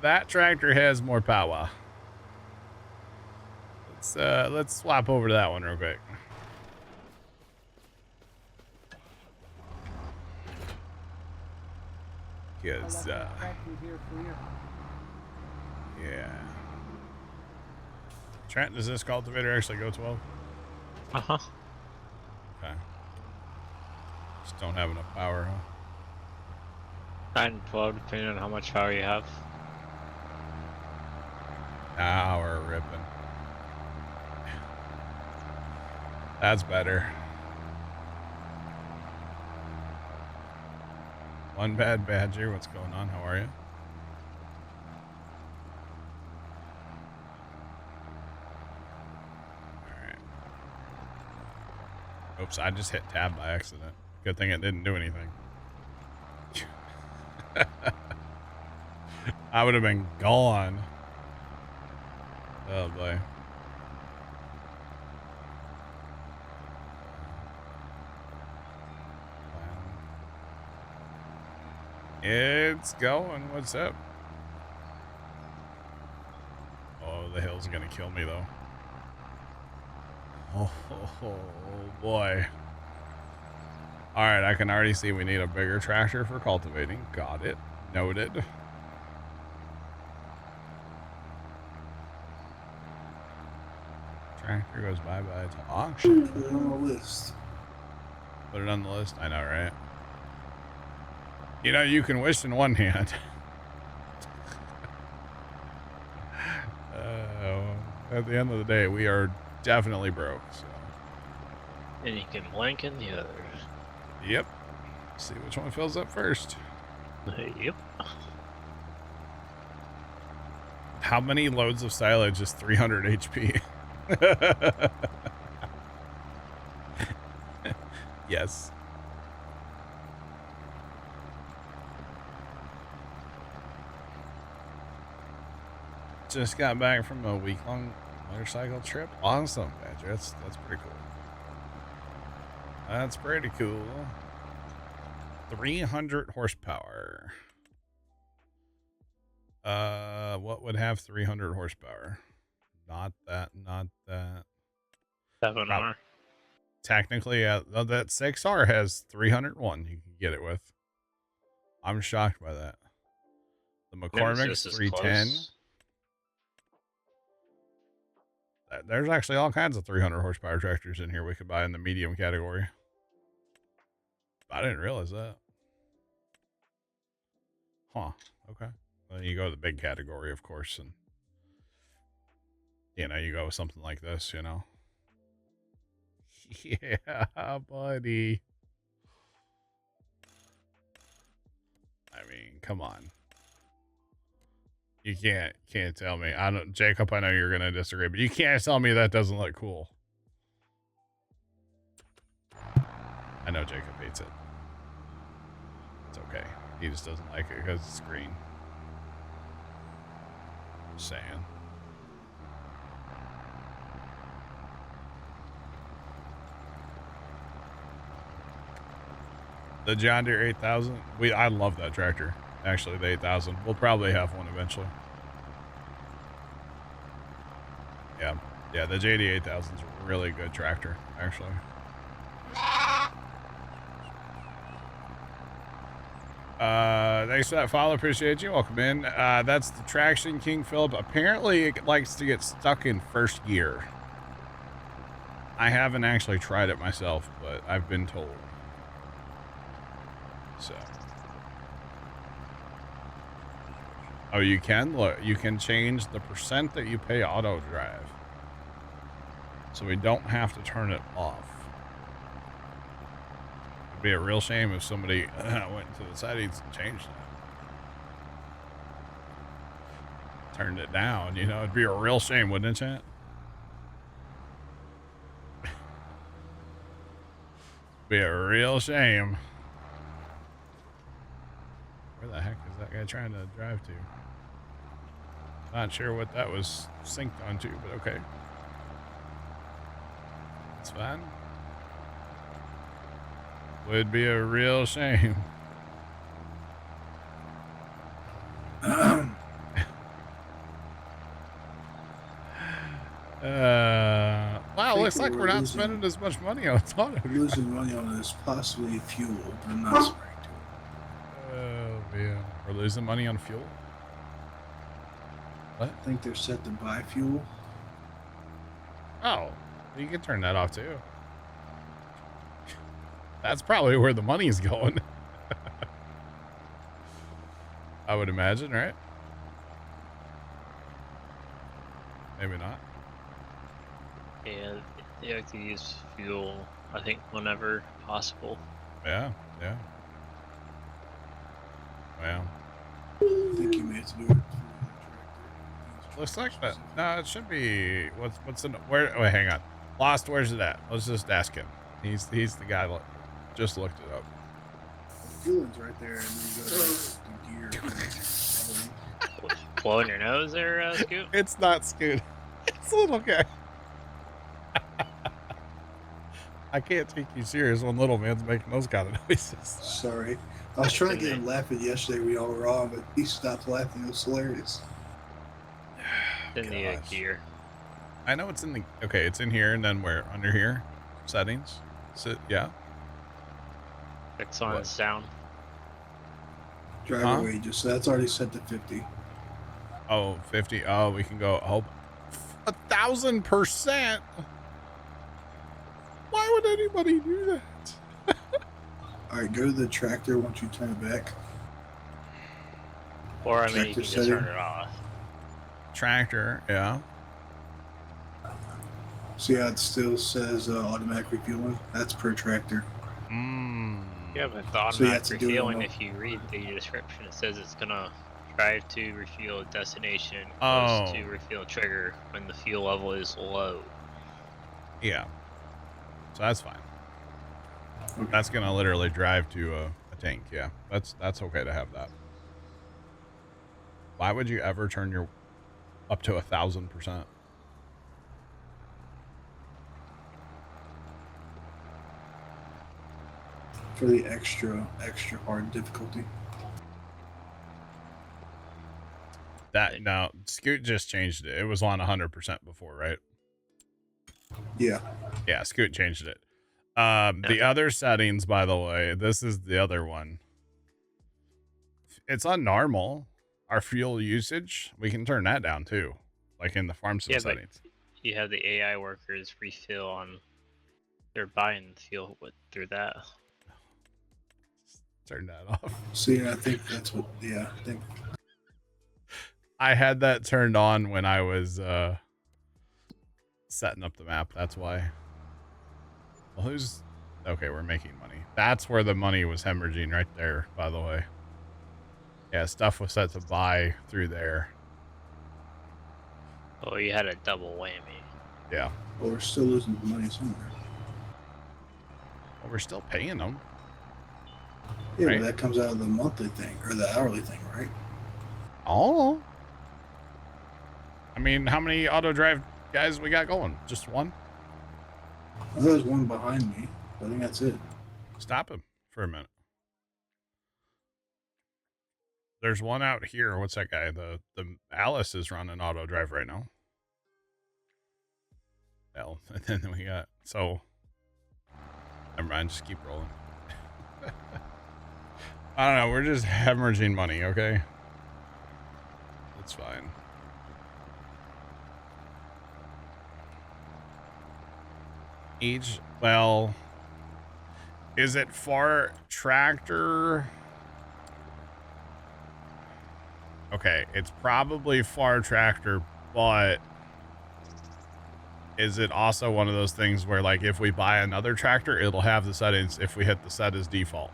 That tractor has more power. Let's swap over to that one real quick. Because Here for you. yeah. Trent, does this cultivator actually go 12? Uh-huh. Okay. Just don't have enough power, huh? 9 and 12, depending on how much power you have. Now we're ripping. That's better. One bad badger. What's going on? How are you? Alright. Oops, I just hit tab by accident. Good thing it didn't do anything. I would have been gone. Oh boy. It's going. What's up? Oh, the hill's gonna kill me though. Oh boy. All right, I can already see we need a bigger tractor for cultivating. Got it. Noted. Tractor goes bye-bye to auction. Put it on the list. Put it on the list. I know, right? You know, you can wish in one hand. At the end of the day, we are definitely broke. So. And you can blank in the other. Yep. See which one fills up first. Yep. How many loads of silage is 300 HP? Yes. Just got back from a week-long motorcycle trip. Awesome, Badger. That's pretty cool. That's pretty cool. 300 horsepower. What would have 300 horsepower? Not that, not that. 7R. Technically, that 6R has 301 you can get it with. I'm shocked by that. The McCormick's 310. There's actually all kinds of 300 horsepower tractors in here we could buy in the medium category. I didn't realize that. Huh. Okay. Then you go to the big category, of course, and you know, you go with something like this, you know. Yeah, buddy. I mean, come on. You can't tell me. I don't, Jacob, I know you're gonna disagree, but you can't tell me that doesn't look cool. I know Jacob hates it. It's okay. He just doesn't like it because it's green. Just saying. The John Deere 8000. I love that tractor. Actually, the 8000. We'll probably have one eventually. Yeah. Yeah, the JD 8000 is a really good tractor, actually. Thanks for that follow. Appreciate you. Welcome in. That's the Traction King, Philip. Apparently, it likes to get stuck in first gear. I haven't actually tried it myself, but I've been told. So. Oh, you can? Look, you can change the percent that you pay auto drive. So we don't have to turn it off. It'd be a real shame if somebody went into the settings and changed it. Turned it down, you know, it'd be a real shame, wouldn't it, chat? Be a real shame. Where the heck is that guy trying to drive to? Not sure what that was synced onto, but okay. It's fine. Would be a real shame. Wow, looks like we're not spending as much money on auto. We're losing money on this, possibly fuel, but I'm not spraying to it. Oh, man. We're losing money on fuel? What? I think they're set to buy fuel. Oh, you can turn that off too. That's probably where the money's going. I would imagine, right? Maybe not. Yeah, they like to use fuel, I think, whenever possible. Yeah, yeah. Wow. I think you may have to do it. Looks like that. No, it should be. What's in where? Wait, hang on. Lost. Where's it at? Let's just ask him. He's the guy that just looked it up. Fueling's right there, and then you go to gear. Blowing your nose there, Scoot? It's not Scoot. It's a little guy. I can't take you serious when little man's making those kind of noises. Sorry. I was trying to get him laughing yesterday. We all were on, but he stopped laughing. It was hilarious. In the gear. I know it's in the. Okay, it's in here, and then where? Under here? Settings? Yeah. Fix on sound. Driver wages. So that's already set to 50. Oh, 50. Oh, we can go. Oh, 1,000%. Why would anybody do that? All right, go to the tractor once you turn it back. Or, I mean, you can just setting. turn it off. Tractor, yeah. See how it still says automatic refueling? That's per tractor. Yeah, but the So you automatic have to do it refueling, on- if you read the description, it says it's gonna drive to refuel destination, Oh. close to refuel trigger when the fuel level is low. Yeah. So that's fine. Okay. That's gonna literally drive to a tank. Yeah, that's okay to have that. Why would you ever turn your up to 1,000%? for the extra hard difficulty. That no, Scoot just changed it. It was on 100% before, right? Yeah. Yeah, Scoot changed it. The other settings, by the way, this is the other one. It's on normal. Our fuel usage, we can turn that down too, like in the farm sim settings. But you have the AI workers refill on. They're buying fuel through that. Turn that off. See, I think that's what. Yeah, I think. I had that turned on when I was setting up the map. That's why. Well, who's okay? We're making money. That's where the money was hemorrhaging right there. By the way. Yeah, stuff was set to buy through there. Oh, you had a double whammy. Yeah. Well, we're still losing money somewhere. Well, we're still paying them. Yeah, right? but that comes out of the monthly thing or the hourly thing, right? Oh. I mean, how many auto drive guys we got going? Just one? I thought there's one behind me. I think that's it. Stop him for a minute. There's one out here. What's that guy? The Alice is running auto drive right now. Well, and then we got never mind, just keep rolling. I don't know, we're just hemorrhaging money, okay? It's fine. Well, is it far tractor? Okay, it's probably far tractor, but is it also one of those things where, like, if we buy another tractor, it'll have the settings if we hit the set as default?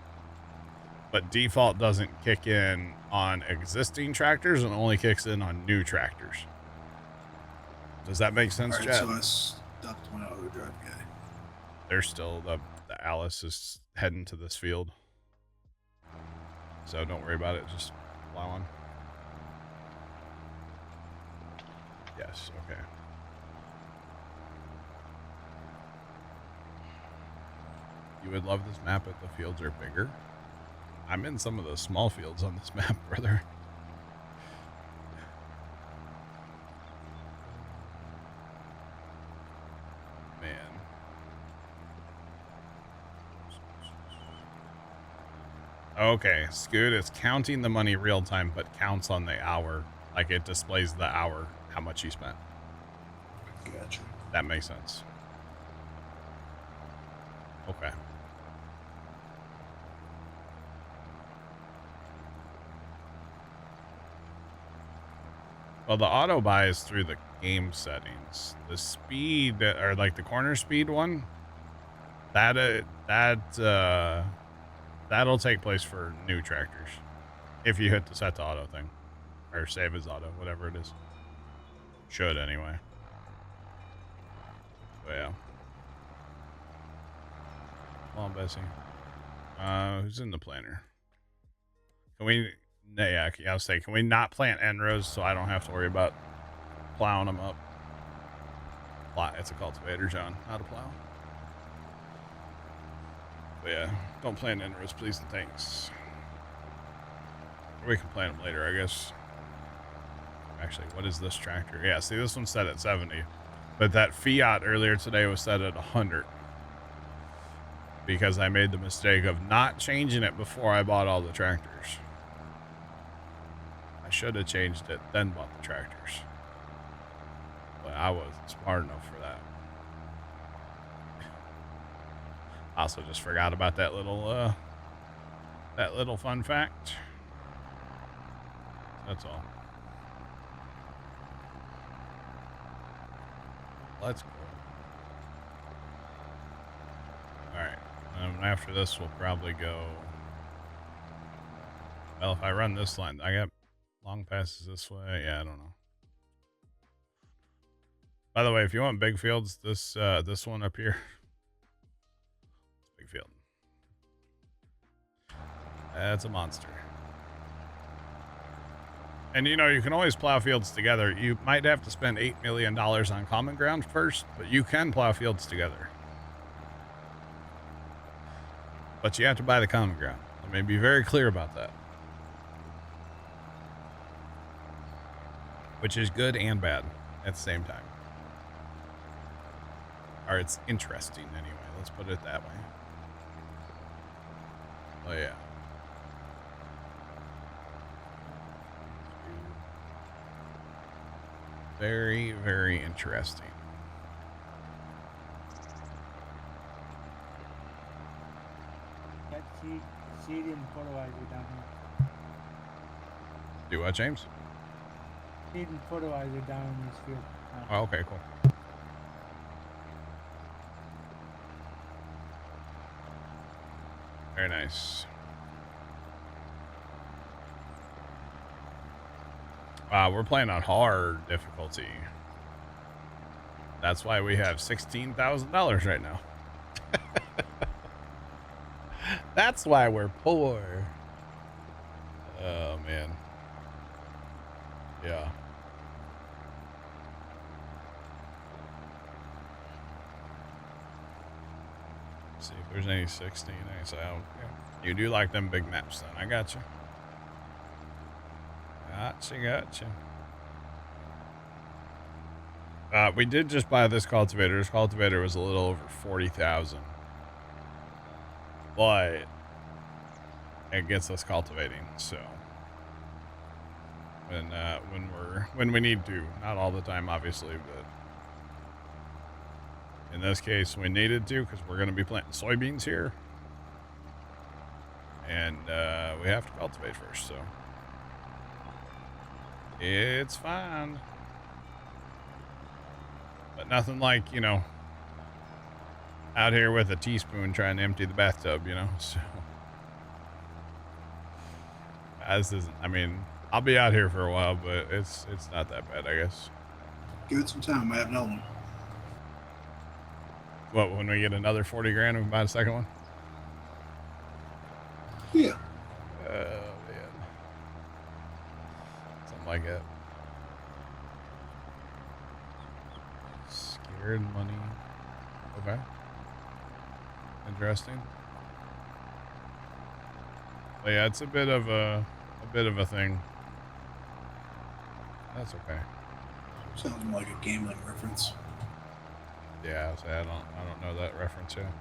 But default doesn't kick in on existing tractors and only kicks in on new tractors. Does that make sense, All right, Chad? so I stopped my auto drive guy. There's still the Alice is heading to this field. So don't worry about it, just plow on. Yes, okay. You would love this map if the fields are bigger. I'm in some of the small fields on this map, brother. Man. Okay, Scoot is counting the money real time, but counts on the hour. Like, it displays the hour, how much you spent. Gotcha. That makes sense. Okay. Well, the auto buy is through the game settings. The speed, or like the corner speed one, that'll take place for new tractors if you hit the set to auto thing, or save as auto, whatever it is. Should anyway. But yeah. Come on, Bessie. Who's in the planner? Can we? Yeah, I'll say, can we not plant end rows so I don't have to worry about plowing them up? It's a cultivator, John, not a plow. But yeah, don't plant end rows, please and thanks. Or we can plant them later, I guess. Actually, what is this tractor? Yeah, see, this one's set at 70. But that Fiat earlier today was set at 100. Because I made the mistake of not changing it before I bought all the tractors. I should have changed it, then bought the tractors. But I wasn't smart enough for that. I also just forgot about that little fun fact. That's all. Let's go. Alright. After this, we'll probably go... Well, if I run this line, I got long passes this way. Yeah, I don't know. By the way, if you want big fields, this one up here, it's a big field. That's a monster. And you know, you can always plow fields together. You might have to spend $8 million on common ground first, but you can plow fields together. But you have to buy the common ground. Let me be very clear about that. Which is good and bad at the same time. Or it's interesting anyway. Let's put it that way. Oh yeah. Very, very interesting. That seed and fertilizer down here. Do what, James? Seed and fertilizer down in this field. Oh, okay, cool. Very nice. We're playing on hard difficulty. That's why we have $16,000 right now. That's why we're poor. Oh, man. Yeah. See if there's any 16. I say, oh, yeah. You do like them big maps, then. I got you. Gotcha. We did just buy this cultivator. This cultivator was a little over 40,000, but it gets us cultivating. So when we need to, not all the time, obviously, but in this case, we needed to because we're going to be planting soybeans here, and we have to cultivate first. So. It's fine. But nothing like, you know, out here with a teaspoon trying to empty the bathtub, you know? So, this isn't, I mean, I'll be out here for a while, but it's not that bad, I guess. Give it some time. I have another one. What, when we get another 40 grand, we can buy a second one? Yeah. Oh, man. Like it. Scared money. Okay. Interesting. But yeah, it's a bit of a thing. That's okay. Sounds more like a gambling reference. Yeah, I don't know that reference yet.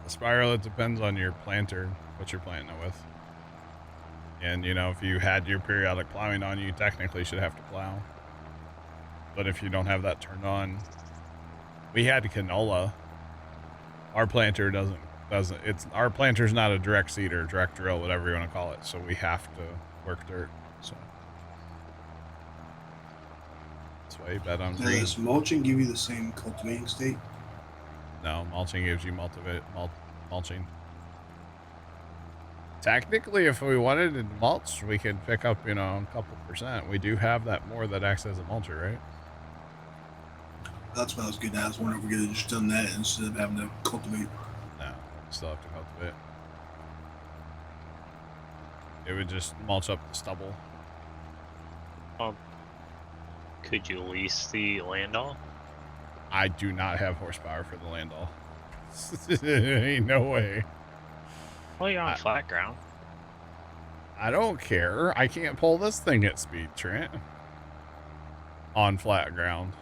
Spiral, it depends on your planter, what you're planting it with. And, you know, if you had your periodic plowing on, you technically should have to plow. But if you don't have that turned on, we had canola. Our planter our planter's not a direct seeder, direct drill, whatever you want to call it. So we have to work dirt. So that's why you bet on Now, green. does mulching give you the same cultivating state? No, mulching gives you mulching. Technically, if we wanted to mulch, we could pick up, you know, a couple percent. We do have that more that acts as a mulcher, right? That's what I was getting at. I was wondering if we could have just done that instead of having to cultivate. No, still have to cultivate. It would just mulch up the stubble. Could you lease the land off? I do not have horsepower for the land all. Ain't no way. Well, you're on flat ground. I don't care. I can't pull this thing at speed, Trent. On flat ground.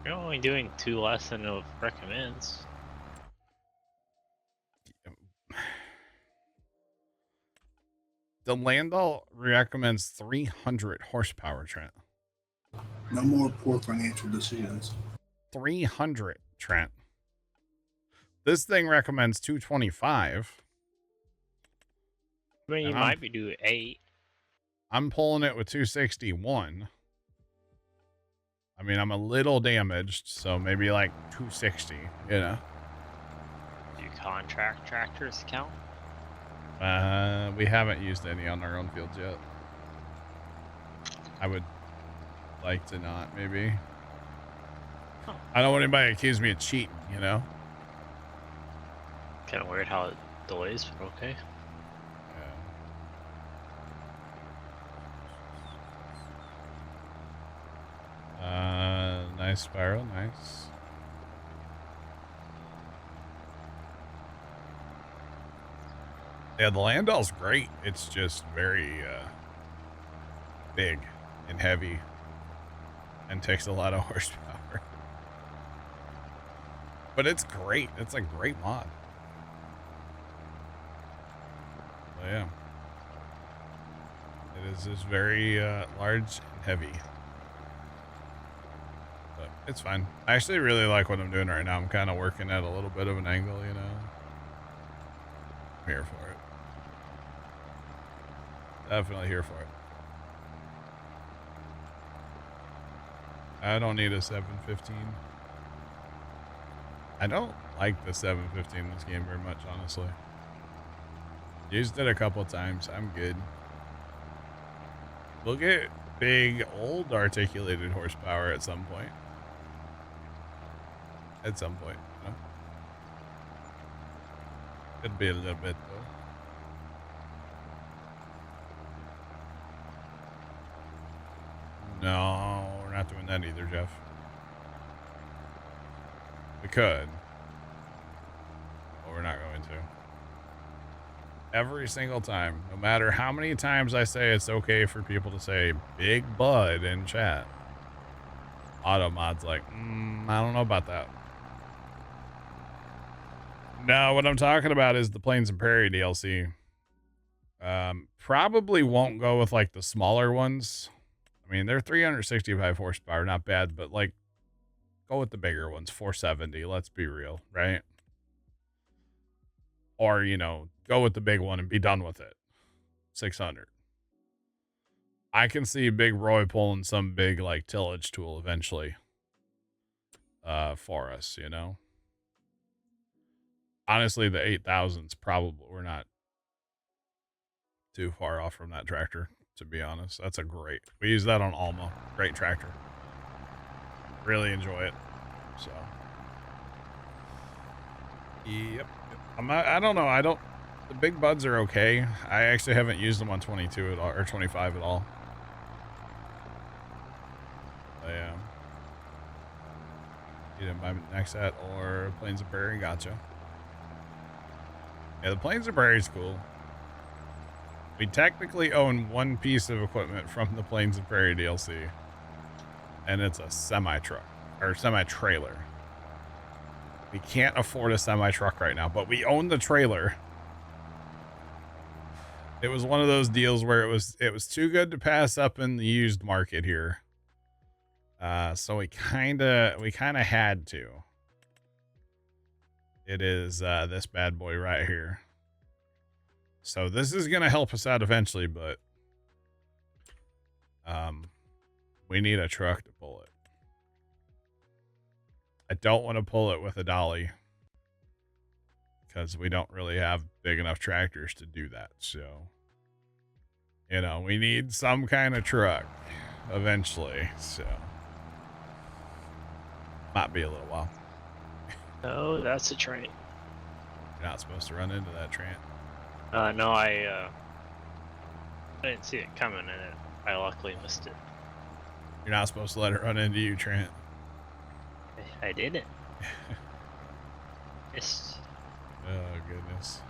You're only doing 2 less than it recommends. The Landau recommends 300 horsepower, Trent. No more poor financial decisions. 300, Trent. This thing recommends 225. I mean, you And might be doing 8. I'm pulling it with 261. I mean, I'm a little damaged, so maybe like 260, you know. Do contract tractors count? We haven't used any on our own fields yet. I would like to not, maybe. Huh. I don't want anybody to accuse me of cheating, you know? Kind of weird how it delays, but okay. Nice spiral, nice. Yeah, the Landau's great. It's just very big and heavy and takes a lot of horsepower. But it's great. It's a great mod. So yeah. It is just very large and heavy. But it's fine. I actually really like what I'm doing right now. I'm kind of working at a little bit of an angle, you know. I'm here for it. Definitely here for it. I don't need a 715. I don't like the 715 in this game very much, honestly. Used it a couple times. I'm good. We'll get big, old articulated horsepower at some point. At some point, you know? Could be a little bit, though. No, we're not doing that either, Jeff. We could. But we're not going to. Every single time, no matter how many times I say it's okay for people to say Big Bud in chat, Automod's like, I don't know about that. No, what I'm talking about is the Plains and Prairie DLC. Probably won't go with like the smaller ones. I mean, they're 365 horsepower, not bad, but like, go with the bigger ones, 470. Let's be real, right? Or, you know, go with the big one and be done with it. 600. I can see Big Roy pulling some big like tillage tool eventually for us, you know. Honestly, the 8000's probably, we're not too far off from that tractor, to be honest. That's a great, we use that on Alma. Great tractor. Really enjoy it. So, yep. I don't know. The big buds are okay. I actually haven't used them on 22 at all, or 25 at all. But yeah. You didn't buy next set or Plains of Prairie. Gotcha. Yeah, the Plains of Prairie is cool. We technically own one piece of equipment from the Plains of Prairie DLC. And it's a semi-truck. Or semi-trailer. We can't afford a semi-truck right now, but we own the trailer. It was one of those deals where it was too good to pass up in the used market here. So we kind of had to. It is this bad boy right here. So this is going to help us out eventually, but we need a truck to pull it. I don't want to pull it with a dolly because we don't really have big enough tractors to do that. So, you know, we need some kind of truck eventually. So, might be a little while. Oh, that's a train. You're not supposed to run into that train. No, I didn't see it coming, and I luckily missed it. You're not supposed to let it run into you, Trent. I didn't. Yes. Oh, goodness.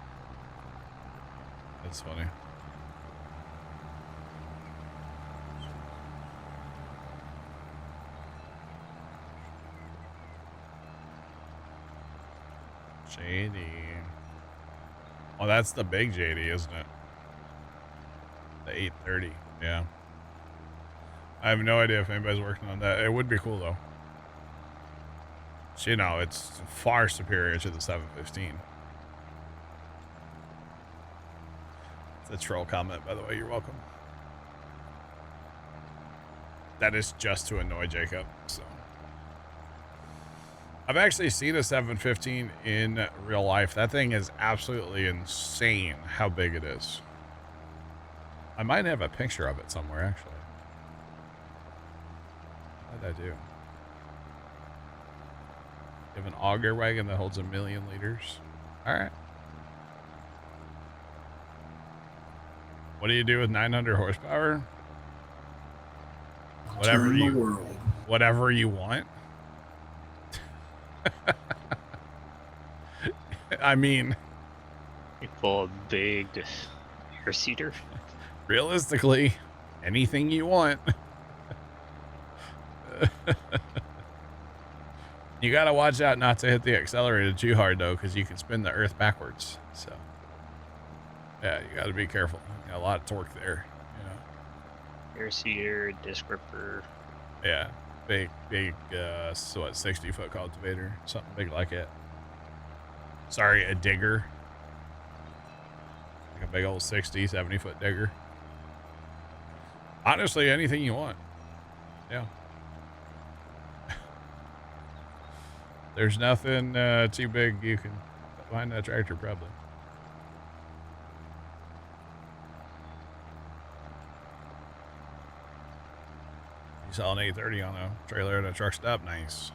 That's funny. JD. Oh, that's the big JD, isn't it? The 830. Yeah. I have no idea if anybody's working on that. It would be cool, though. So, you know, it's far superior to the 715. It's a troll comment, by the way. You're welcome. That is just to annoy Jacob, so. I've actually seen a 715 in real life. That thing is absolutely insane how big it is. I might have a picture of it somewhere, actually. What did I do? You have an auger wagon that holds 1,000,000 liters. All right. What do you do with 900 horsepower? Turn the world. whatever you want. I mean, You pull a big air seeder. realistically, anything you want. You gotta watch out not to hit the accelerator too hard though, because you can spin the earth backwards. So yeah, you gotta be careful. You got a lot of torque there. You know. Air seeder, disc ripper. Yeah, big, so what, 60-foot cultivator, something big like it. Sorry, a digger. Like a big old 60, 70-foot digger. Honestly, anything you want. Yeah. There's nothing too big you can put behind that tractor, probably. You saw an 830 on a trailer at a truck stop. Nice.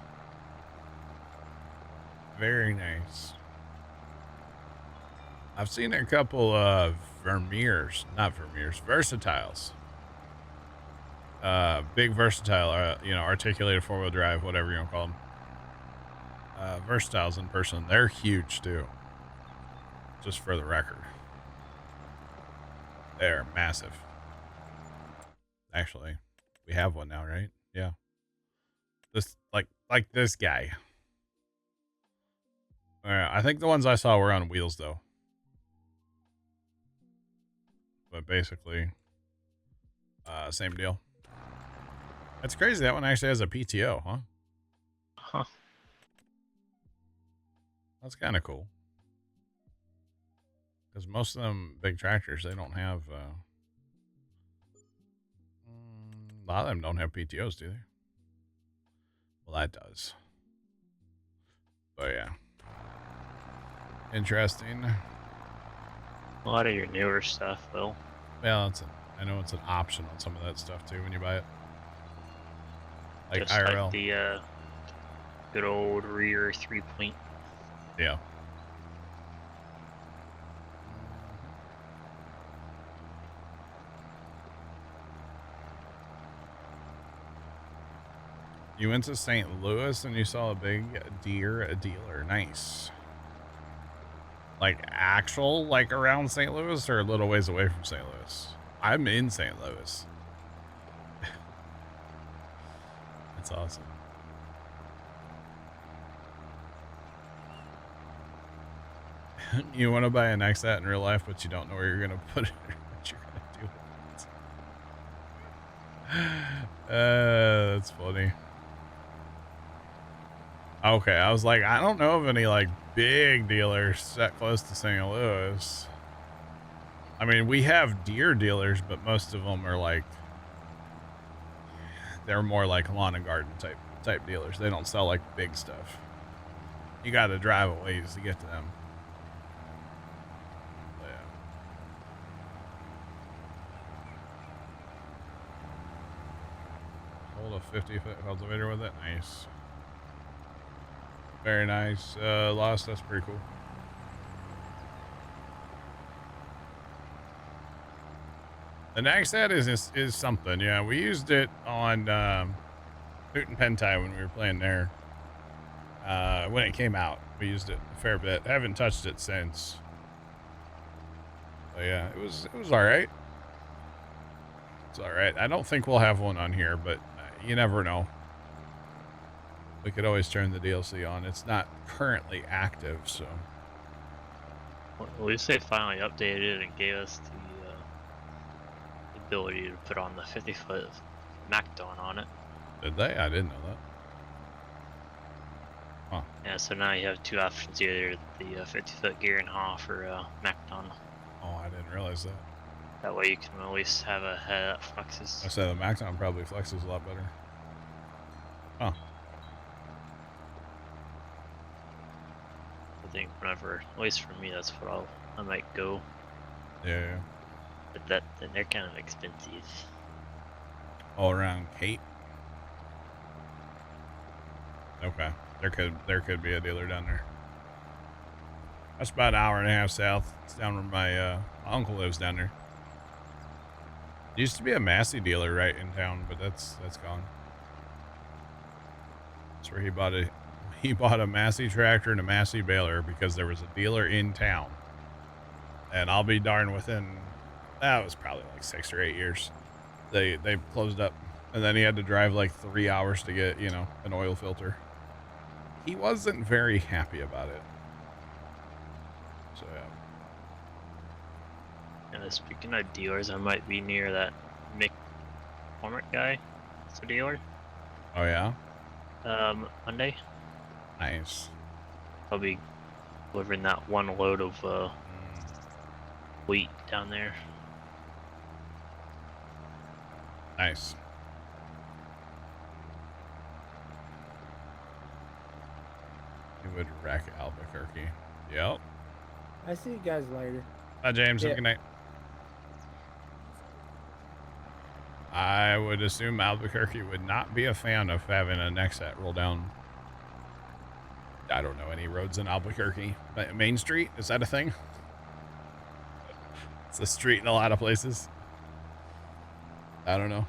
Very nice. I've seen a couple of Vermeers, not Vermeers, Versatiles. Big Versatile, you know, articulated four-wheel drive, whatever you want to call them. Versatiles in person, they're huge too. Just for the record. They're massive. Actually, we have one now, right? Yeah. This, like this guy. I think the ones I saw were on wheels though. But basically, same deal. That's crazy. That one actually has a PTO, huh? Huh. That's kind of cool. Because most of them big tractors, they don't have. A lot of them don't have PTOs, do they? Well, that does. But yeah. Interesting. A lot of your newer stuff, Will. Well, I know it's an option on some of that stuff too when you buy it. Like Just IRL. like the good old rear 3-point. Yeah. You went to St. Louis and you saw a big deer dealer. Nice. Like actual, like around St. Louis or a little ways away from St. Louis? I'm in St. Louis. That's awesome. You want to buy an XAT in real life, but you don't know where you're going to put it or what you're going to do with it. That's funny. Okay, I was like, I don't know of any like big dealers set close to St. Louis. I mean, we have deer dealers, but most of them are like, they're more like lawn and garden type dealers. They don't sell like big stuff. You got to drive a ways to get to them. But yeah. Hold a 50-foot cultivator with it. Nice. Very nice. Lost. That's pretty cool. The Naxat is something. Yeah, we used it on Hoot and Pentai when we were playing there. When it came out, we used it a fair bit. Haven't touched it since. But yeah, it was all right. It's all right. I don't think we'll have one on here, but you never know. We could always turn the DLC on. It's not currently active, so. Well, at least they finally updated it and gave us the ability to put on the 50-foot MacDon on it. Did they? I didn't know that. Huh. Yeah, so now you have two options, either the 50-foot gear and Hoff or MacDon. Oh, I didn't realize that. That way you can at least have a head that flexes. I said the MacDon probably flexes a lot better. Huh. I think whenever, at least for me, that's what I might go. Yeah. But then they're kind of expensive. All around Kate. Okay. There could be a dealer down there. That's about an hour and a half south. It's down where my uncle lives down there. Used to be a Massey dealer right in town, but that's gone. That's where he bought a Massey tractor and a Massey baler because there was a dealer in town. And I'll be darned, within, that was probably like 6 or 8 years, they closed up. And then he had to drive like 3 hours to get, you know, an oil filter. He wasn't very happy about it. So yeah. And speaking of dealers, I might be near that McCormick guy. That's a dealer. Oh yeah? Monday. Nice. I'll be delivering that one load of wheat down there. Nice. He would wreck Albuquerque. Yep. I see you guys later. Bye, James. Have a Yeah. good night. I would assume Albuquerque would not be a fan of having a Nexat roll down. I don't know any roads in Albuquerque. Main Street? Is that a thing? It's a street in a lot of places. I don't know.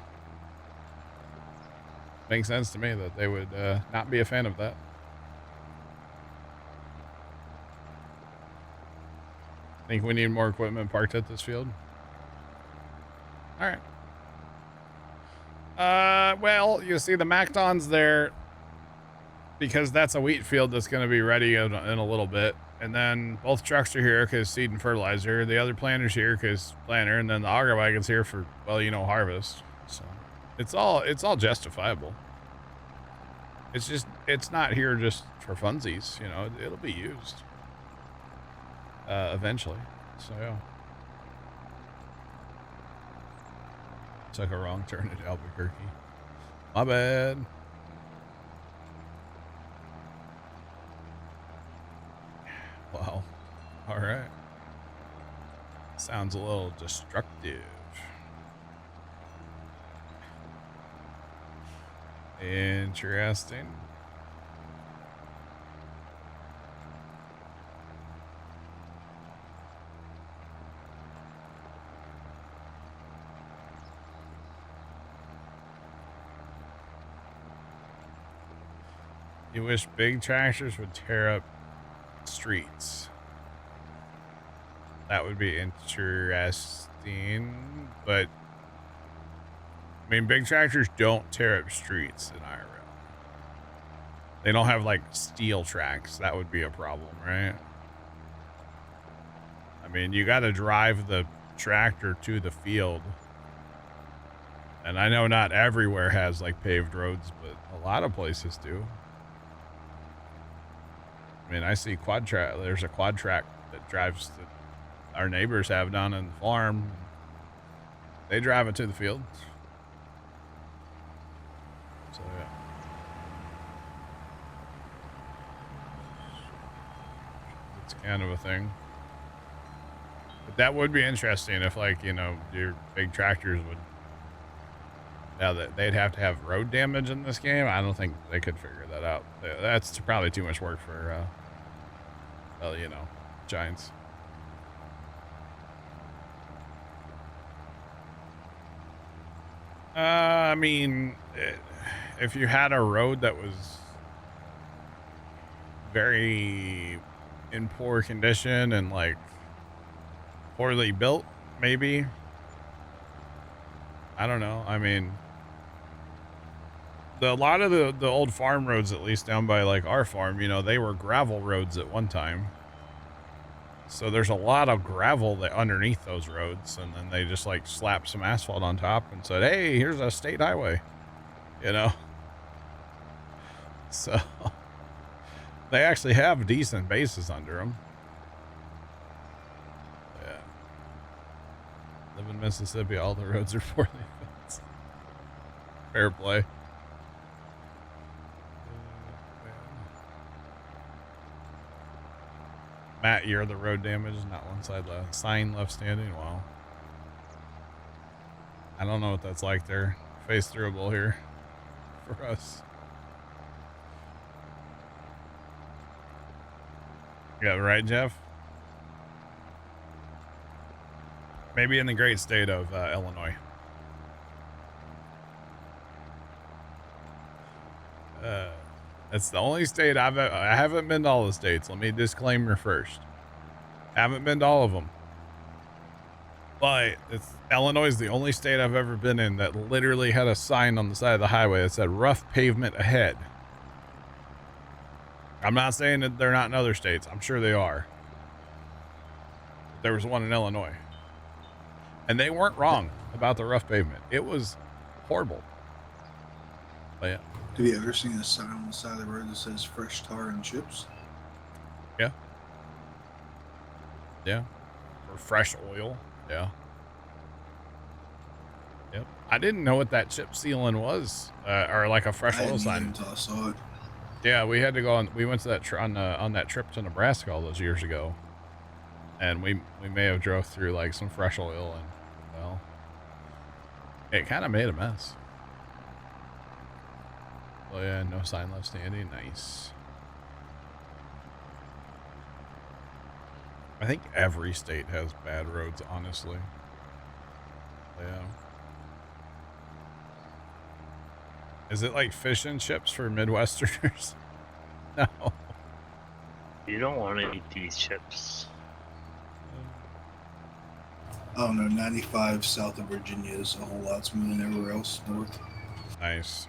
Makes sense to me that they would not be a fan of that. Think we need more equipment parked at this field? All right. Well, you see the Macdon's there because that's a wheat field that's going to be ready in a little bit. And then both trucks are here because seed and fertilizer. The other planter's here because planter. And then the auger wagon's here for, well, you know, harvest. So it's all justifiable. It's just, it's not here just for funsies, you know, it'll be used eventually. So yeah. Took a wrong turn at Albuquerque. My bad. Wow. All right. Sounds a little destructive. Interesting. You wish big tractors would tear up streets. That would be interesting, but I mean, big tractors don't tear up streets in IRL. They don't have like steel tracks. That would be a problem, right? I mean, you got to drive the tractor to the field. And I know not everywhere has like paved roads, but a lot of places do. I mean, I see quad track. There's a quad track that drives that our neighbors have down in the farm. They drive it to the field. So yeah. It's kind of a thing. But that would be interesting if, like, you know, your big tractors would. Now that they'd have to have road damage in this game, I don't think they could figure that out. That's probably too much work for, well, you know, Giants. I mean, if you had a road that was very in poor condition and like poorly built, maybe. I don't know. I mean, a lot of the old farm roads, at least down by like our farm, you know, they were gravel roads at one time. So there's a lot of gravel that underneath those roads, and then they just like slapped some asphalt on top and said, "Hey, here's a state highway," you know. So they actually have decent bases under them. Yeah. Live in Mississippi, all the roads are poorly built. Fair play. Matt, you're the road damage, not one side left. Sign left standing. Wow. I don't know what that's like there. Face throughable here for us. Yeah, right, Jeff? Maybe in the great state of Illinois. That's the only state I haven't been to all the states. Let me disclaimer first. Haven't been to all of them. But Illinois is the only state I've ever been in that literally had a sign on the side of the highway that said rough pavement ahead. I'm not saying that they're not in other states. I'm sure they are. But there was one in Illinois. And they weren't wrong about the rough pavement. It was horrible. But yeah. Have you ever seen a sign on the side of the road that says fresh tar and chips? Yeah. Yeah. Or fresh oil. Yeah. Yep. I didn't know what that chip sealing was, or like a fresh oil sign. Until I saw it. Yeah, we had to go on. We went to that on that trip to Nebraska all those years ago, and we may have drove through like some fresh oil, and well, it kind of made a mess. Oh yeah, no sign left standing. Nice. I think every state has bad roads, honestly. Yeah. Is it like fish and chips for Midwesterners? No. You don't want to eat these chips. Oh no, 95 south of Virginia is a whole lot smoother than everywhere else north. Nice.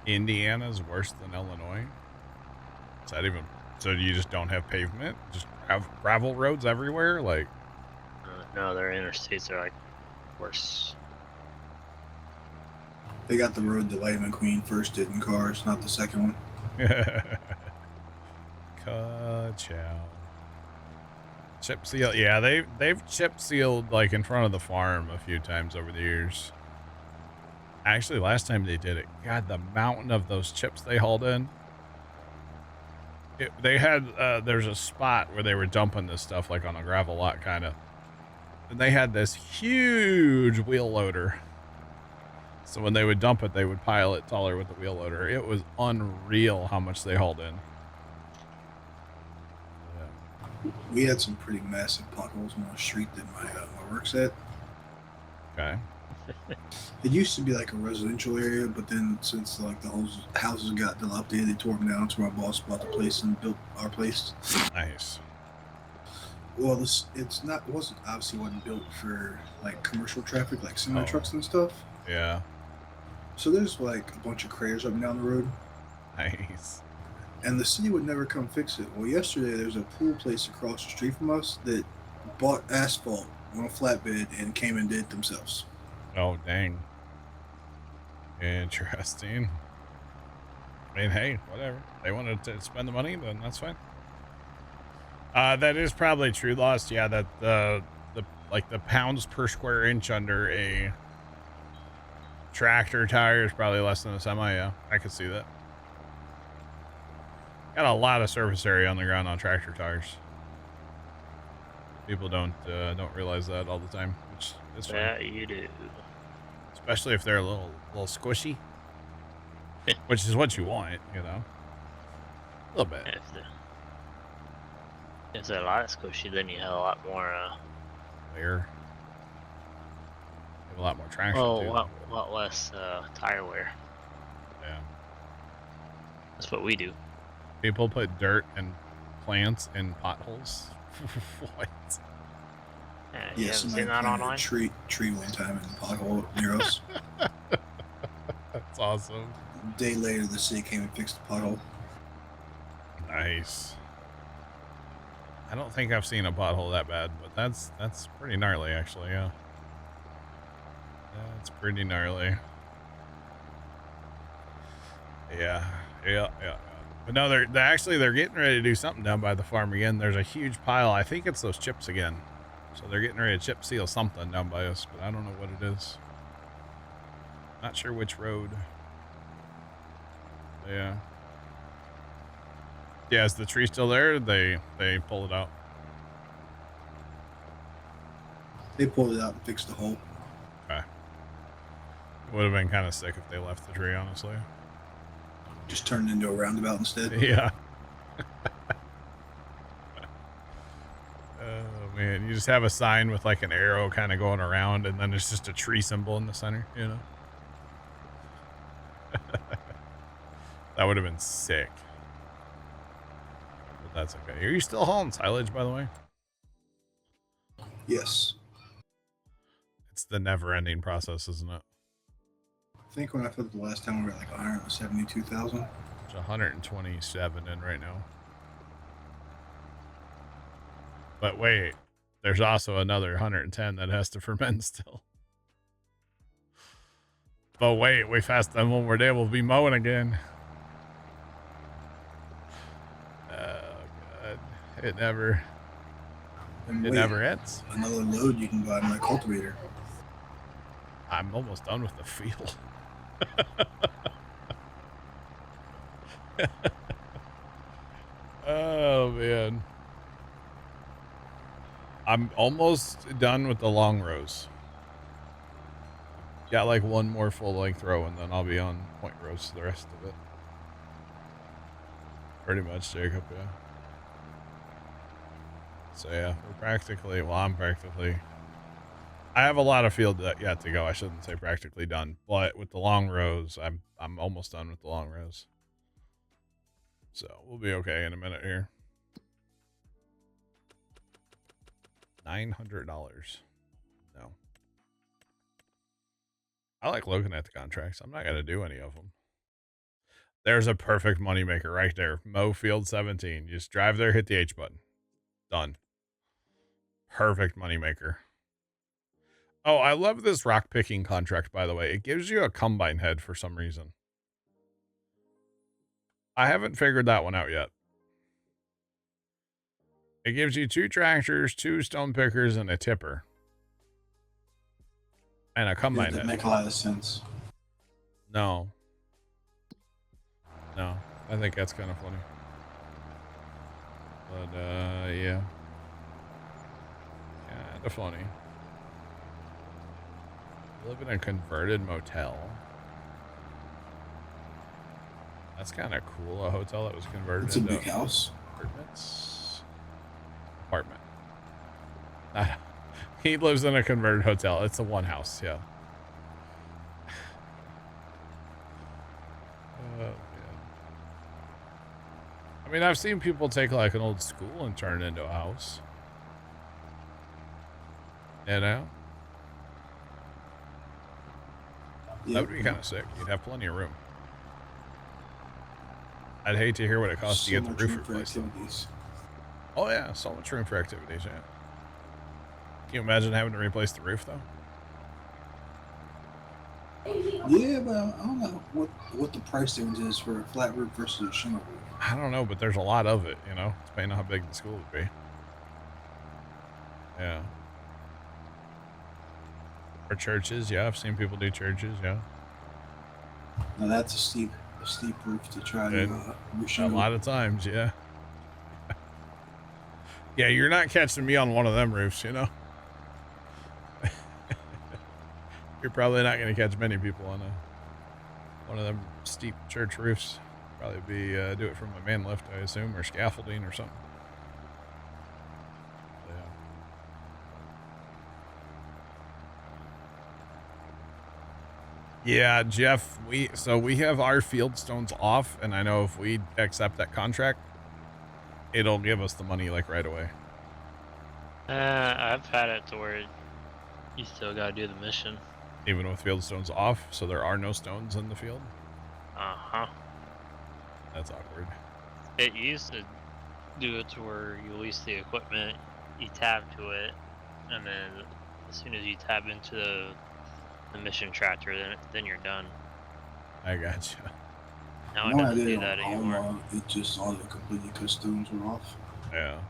Indiana's worse than Illinois? Is that even... So you just don't have pavement? Just have gravel roads everywhere? Like... No, their interstates are like worse. They got the road that Lightning McQueen first did in cars, not the second one. Ka-chow. Chip seal. Yeah, they've chip sealed like in front of the farm a few times over the years. Actually, last time they did it, God, the mountain of those chips they hauled in. They had, there's a spot where they were dumping this stuff like on a gravel lot, kind of. And they had this huge wheel loader. So when they would dump it, they would pile it taller with the wheel loader. It was unreal how much they hauled in. Yeah. We had some pretty massive potholes on the street that my work's at. Okay. It used to be like a residential area, but then since like the whole houses got dilapidated, they tore them down. So my boss bought the place and built our place. Nice. Well, wasn't built for like commercial traffic, like semi trucks and stuff. Yeah. So there's like a bunch of craters up and down the road. Nice. And the city would never come fix it. Well, yesterday there's a pool place across the street from us that bought asphalt on a flatbed and came and did it themselves. Oh, dang. Interesting. I mean, hey, whatever. They wanted to spend the money, then that's fine. That is probably true, Lost. Yeah, that the pounds per square inch under a tractor tire is probably less than a semi. Yeah, I could see that. Got a lot of surface area on the ground on tractor tires. People don't realize that all the time, which is fine. Yeah, you do. Especially if they're a little squishy, which is what you want, you know. A little bit. If they're a lot squishy, then you have a lot more. Wear. Have a lot more traction. Oh, too. a lot less tire wear. Yeah. That's what we do. People put dirt and plants in potholes. What? Yeah, you Yes, haven't and seen that online? a tree one time in the pothole near us. That's awesome. A day later, the city came and fixed the pothole. Nice. I don't think I've seen a pothole that bad, but that's pretty gnarly, actually. Yeah. That's pretty gnarly. Yeah. But no, they're getting ready to do something down by the farm again. There's a huge pile. I think it's those chips again. So they're getting ready to chip seal something down by us, but I don't know what it is. Not sure which road. Yeah. Yeah, is the tree still there? They pull it out. They pulled it out and fixed the hole. Okay. Would have been kind of sick if they left the tree, honestly. Just turned it into a roundabout instead. Yeah. Oh man, you just have a sign with like an arrow kind of going around, and then there's just a tree symbol in the center, you know. That would have been sick. But that's okay. Are you still hauling silage, by the way? Yes. It's the never-ending process, isn't it? I think when I filled the last time we were at like 172,000. There's 127 in right now. But wait, there's also another 110 that has to ferment still. But wait, we fast them one more day, we'll be mowing again. Oh god, it never ends. Another load you can buy my cultivator. I'm almost done with the field. Oh man, I'm almost done with the long rows. Got like one more full length row and then I'll be on point rows the rest of it. Pretty much, Jacob, yeah. So yeah, we're practically, well, I'm practically, I have a lot of field yet to go. I shouldn't say practically done, but with the long rows, I'm almost done with the long rows. So we'll be okay in a minute here. $900. No. I like looking at the contracts. I'm not going to do any of them. There's a perfect moneymaker right there. Mow field 17. Just drive there, hit the H button. Done. Perfect moneymaker. Oh, I love this rock picking contract, by the way. It gives you a combine head for some reason. I haven't figured that one out yet. It gives you 2 tractors, 2 stone pickers, and a tipper. And a combine head. That make a lot of sense. No. No. I think that's kind of funny. But, yeah. Kind of funny. Live in a converted motel. That's kind of cool. A hotel that was converted It's a into big house. Apartments. Apartment. He lives in a converted hotel. It's a one house, yeah. Oh, man. I mean, I've seen people take like an old school and turn it into a house. You know? That would be kind of sick. You'd have plenty of room. I'd hate to hear what it costs to get the roof replaced. Oh yeah, so much room for activities, yeah. Can you imagine having to replace the roof though? Yeah, but I don't know what the price difference is for a flat roof versus a shingle roof. I don't know, but there's a lot of it, you know? It's depending on how big the school would be. Yeah. For churches, yeah, I've seen people do churches, yeah. Now that's a steep roof to try to reshingle. A lot of times, yeah. Yeah, you're not catching me on one of them roofs, you know? You're probably not going to catch many people on one of them steep church roofs. Probably be do it from a man lift, I assume, or scaffolding or something. Yeah, Jeff, we have our field stones off, and I know if we accept that contract, it'll give us the money like right away. I've had it to where you still gotta do the mission. Even with field stones off, so there are no stones in the field? Uh-huh. That's awkward. It used to do it to where you lease the equipment, you tab to it, and then as soon as you tab into the mission tractor, then you're done. I gotcha. Now it doesn't do that anymore. It just all the completely customs were off. Yeah.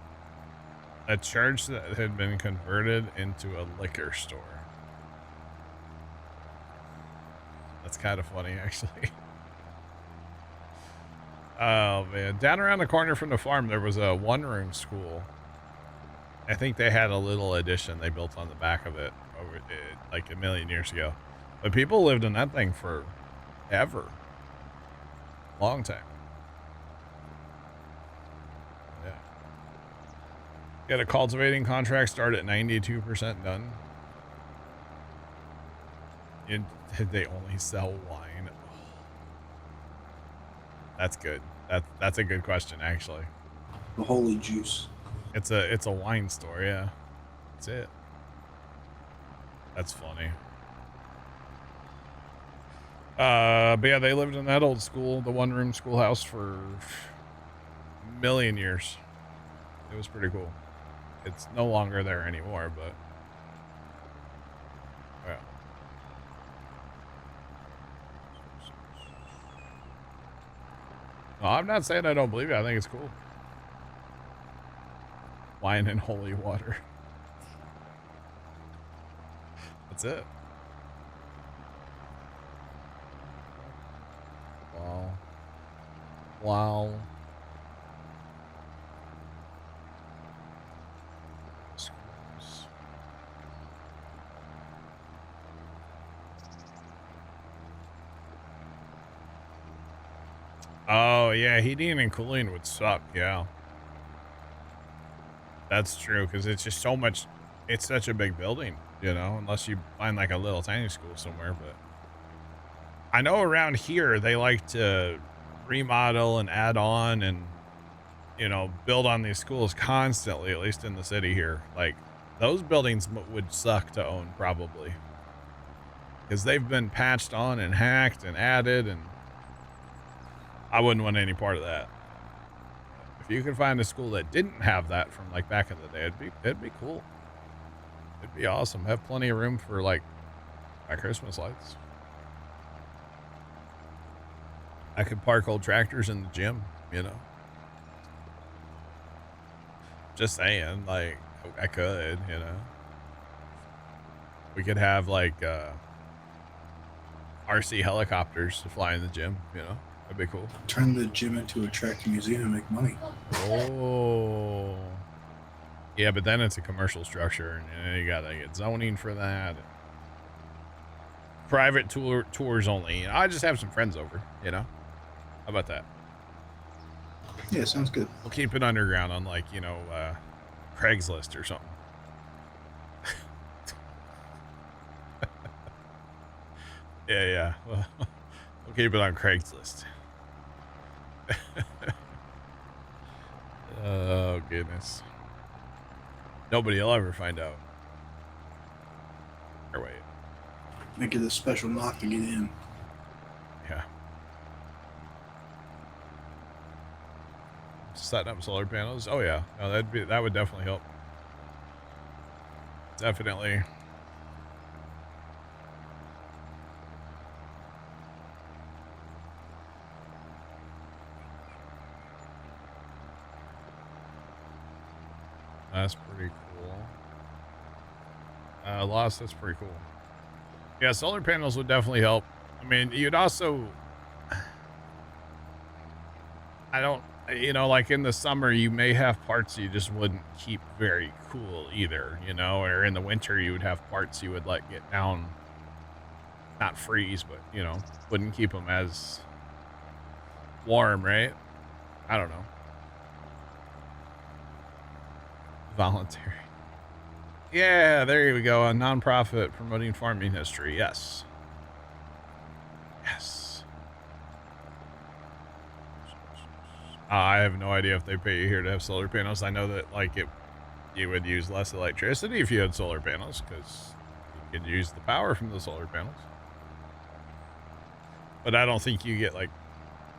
A church that had been converted into a liquor store. That's kind of funny, actually. Oh, man. Down around the corner from the farm, there was a one-room school. I think they had a little addition they built on the back of it over like a million years ago. But people lived in that thing for ever. Long time. Yeah. Got a cultivating contract start at 92% done. They only sell wine. That's good. That's a good question, actually. The holy juice. It's a wine store, yeah. That's it. That's funny. But yeah, they lived in that old school, the one-room schoolhouse for a million years. It was pretty cool. It's no longer there anymore, but yeah. No, I'm not saying I don't believe it. I think it's cool. Wine and holy water. That's it. Wow. Wow. Schools. Oh, yeah, heating and cooling would suck, yeah. That's true, because it's just so much, it's such a big building, you know, unless you find like a little tiny school somewhere, but I know around here they like to remodel and add on and, you know, build on these schools constantly, at least in the city here. Like, those buildings would suck to own, probably, because they've been patched on and hacked and added, and I wouldn't want any part of that. If you could find a school that didn't have that from like back in the day, it'd be cool. It'd be awesome. Have plenty of room for like my Christmas lights. I could park old tractors in the gym, you know. Just saying, like, I could, you know. We could have like RC helicopters to fly in the gym, you know. That'd be cool. Turn the gym into a tractor museum and make money. Oh. Yeah, but then it's a commercial structure, and you gotta get zoning for that. Private tours only. You know, I just have some friends over, you know. How about that? Yeah, sounds good. We'll keep it underground on, like, you know, Craigslist or something. Yeah. Well, we'll keep it on Craigslist. Oh, goodness. Nobody will ever find out. Or wait. Make it a special knock to get in. Yeah. Setting up solar panels. Oh yeah. No, that would definitely help. Definitely. That's pretty cool. Lost, that's pretty cool. Yeah, solar panels would definitely help. I mean, you'd also, I don't, you know, like in the summer, you may have parts you just wouldn't keep very cool either, you know, or in the winter, you would have parts you would let get down, not freeze, but, you know, wouldn't keep them as warm, right? I don't know. Voluntary. Yeah, there you go. A nonprofit promoting farming history. Yes. Yes. I have no idea if they pay you here to have solar panels. I know that, like, you would use less electricity if you had solar panels, because you could use the power from the solar panels. But I don't think you get, like,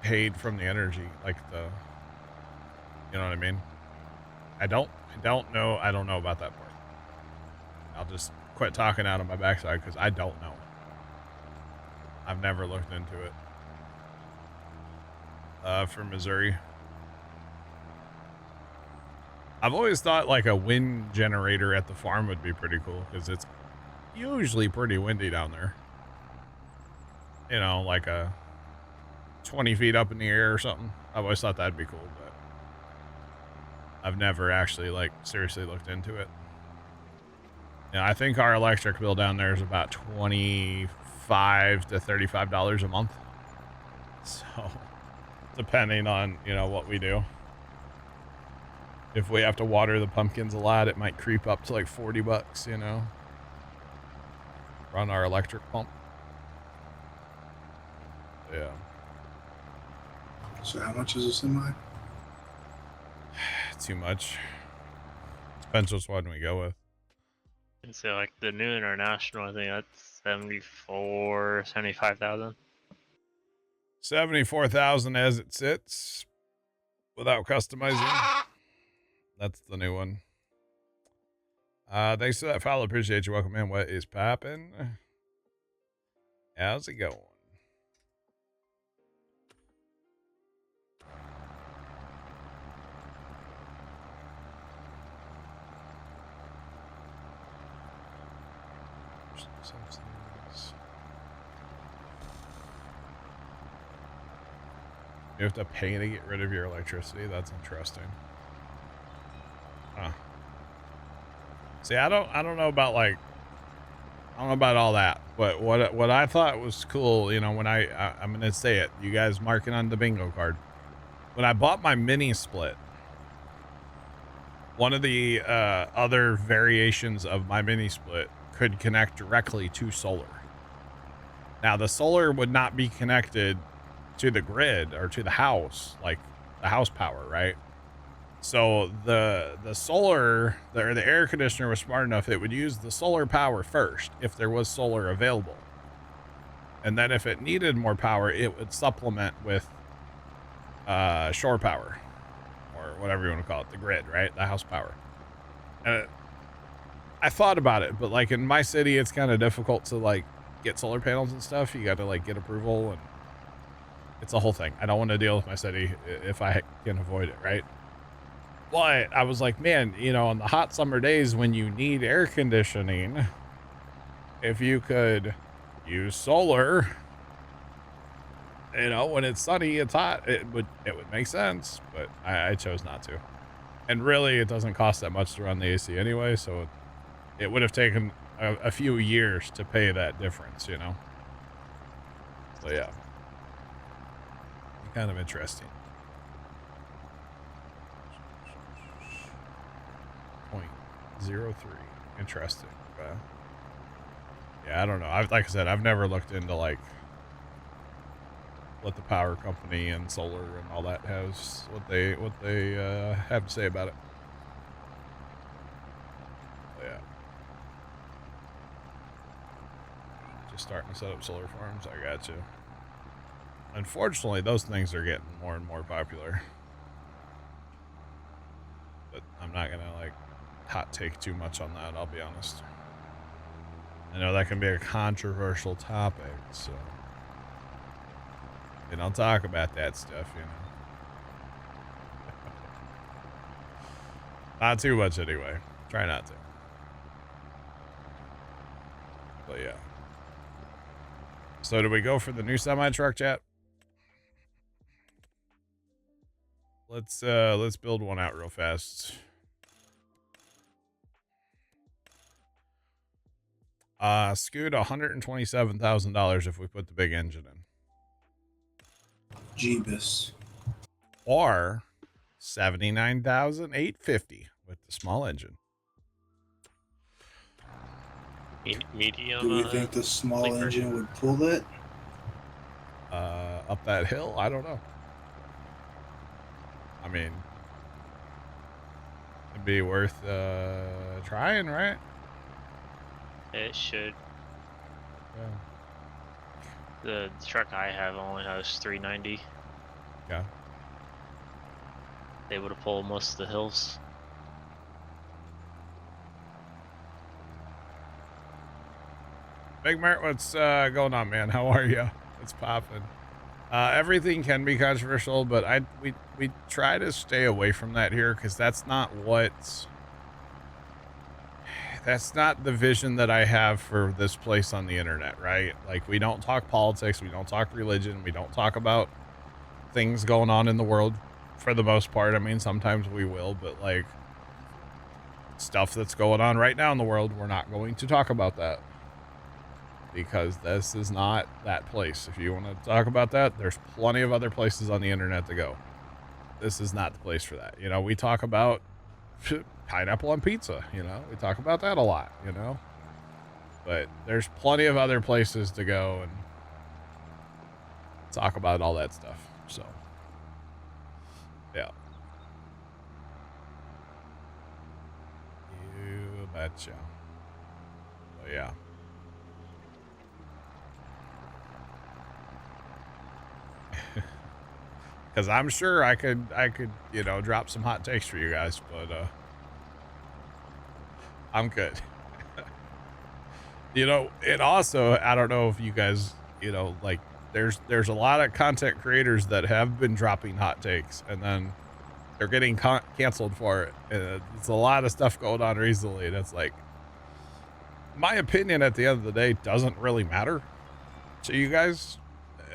paid from the energy, like the, you know what I mean? I don't know. I don't know about that part. I'll just quit talking out of my backside because I don't know. I've never looked into it. For Missouri. I've always thought like a wind generator at the farm would be pretty cool because it's usually pretty windy down there. You know, like a 20 feet up in the air or something. I've always thought that'd be cool, but I've never actually like seriously looked into it. Yeah, I think our electric bill down there is about $25 to $35 a month. So, depending on, you know, what we do. If we have to water the pumpkins a lot, it might creep up to like $40, you know. Run our electric pump. Yeah. So how much is a semi? Too much. Depends which one we go with. And so like the new international, I think that's 75,000. 74,000 as it sits without customizing. That's the new one. Thanks for that follow. Appreciate you. Welcome in. What is poppin'? How's it going? You have to pay to get rid of your electricity. That's interesting. Huh. See, I don't know about like, I don't know about all that. But what I thought was cool, you know, when I'm gonna say it, you guys mark it on the bingo card. When I bought my mini split, one of the other variations of my mini split could connect directly to solar. Now the solar would not be connected to the grid or to the house, like the house power, right? So the solar or the air conditioner was smart enough, it would use the solar power first if there was solar available. And then if it needed more power, it would supplement with shore power or whatever you want to call it, the grid, right? The house power. And I thought about it, but like in my city, it's kind of difficult to like get solar panels and stuff. You got to like get approval and it's a whole thing. I don't want to deal with my city if I can avoid it, right? But I was like, man, you know, on the hot summer days when you need air conditioning, if you could use solar, you know, when it's sunny, it's hot, it would make sense, but I chose not to. And really, it doesn't cost that much to run the AC anyway, so it would have taken a few years to pay that difference, you know? So yeah. Kind of interesting. 0.03. Interesting. Yeah, I don't know. Like I said, I've never looked into like what the power company and solar and all that has, what they have to say about it. But yeah. Just starting to set up solar farms. I got you. Unfortunately, those things are getting more and more popular. But I'm not going to, like, hot take too much on that, I'll be honest. I know that can be a controversial topic, so... we don't talk about that stuff, you know. Not too much, anyway. Try not to. But, yeah. So, do we go for the new semi-truck, chat? Let's build one out real fast. Scoot $127,000 if we put the big engine in. Jeebus. Or $79,850 with the small engine. Medium. Do we think the small sleeper? engine would pull that? Up that hill? I don't know. I mean, it'd be worth trying, right? It should. Yeah. The truck I have only has 390. Yeah. They would have pulled most of the hills. Big Mert, what's going on, man? How are you? What's popping? Everything can be controversial, but we try to stay away from that here because that's not the vision that I have for this place on the internet, right? Like, we don't talk politics, we don't talk religion, we don't talk about things going on in the world for the most part. I mean, sometimes we will, but like stuff that's going on right now in the world, we're not going to talk about that. Because this is not that place. If you want to talk about that, there's plenty of other places on the internet to go. This is not the place for that. You know, we talk about pineapple on pizza, you know, we talk about that a lot, you know, but there's plenty of other places to go and talk about all that stuff. So Betcha. So yeah. Because I'm sure I could, you know, drop some hot takes for you guys, but I'm good. You know, it also, I don't know if you guys, you know, like there's a lot of content creators that have been dropping hot takes and then they're getting canceled for it. It's a lot of stuff going on recently. And it's like, my opinion at the end of the day doesn't really matter to you guys.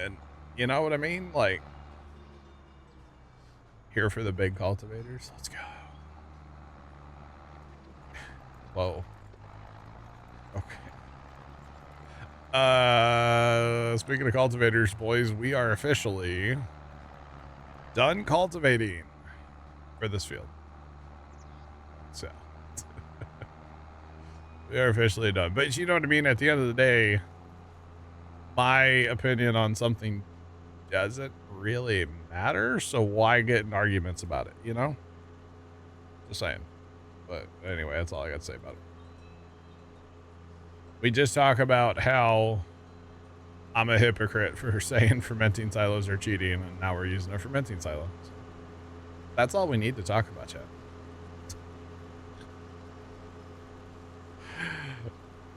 And you know what I mean? Like, here for the big cultivators. Let's go. Whoa. Okay. Speaking of cultivators, boys, we are officially done cultivating for this field. So we are officially done. But you know what I mean? At the end of the day, my opinion on something doesn't really matter. So why get in arguments about it? You know? Just saying. But anyway, that's all I got to say about it. We just talk about how I'm a hypocrite for saying fermenting silos are cheating, and now we're using a fermenting silo. So that's all we need to talk about, chat.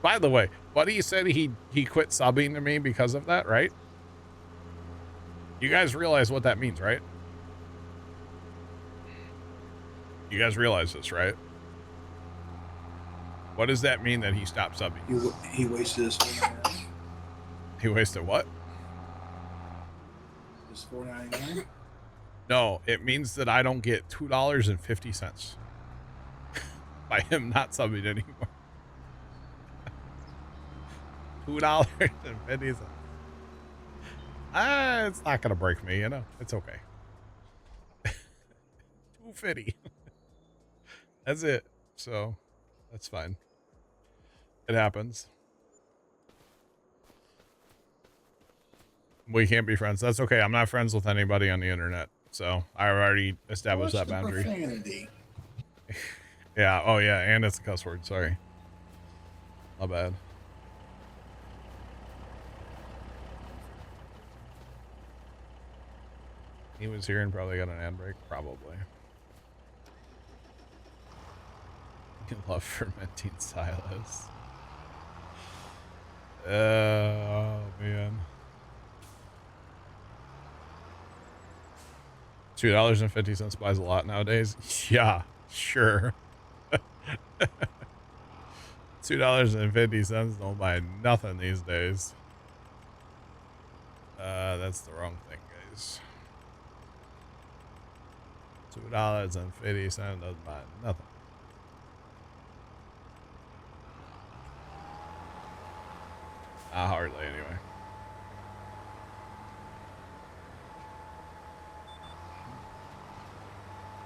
By the way, Buddy said he quit subbing to me because of that, right? You guys realize what that means, right? You guys realize this, right? What does that mean that he stopped subbing? He wasted his $4.99. He wasted what? His $4.99. No, it means that I don't get $2.50 by him not subbing anymore. $2.50. It's not gonna break me, you know. It's okay. $2.50. That's it. So that's fine. It happens. We can't be friends. That's okay. I'm not friends with anybody on the internet. So I already established that boundary. Profanity? Yeah. Oh yeah. And it's a cuss word. Sorry. My bad. He was here and probably got an ad break. Probably. You love fermenting silos. Oh man. $2.50 buys a lot nowadays. Yeah, sure. $2.50 don't buy nothing these days. That's the wrong thing, guys. $2.50 doesn't buy nothing. Hardly, anyway.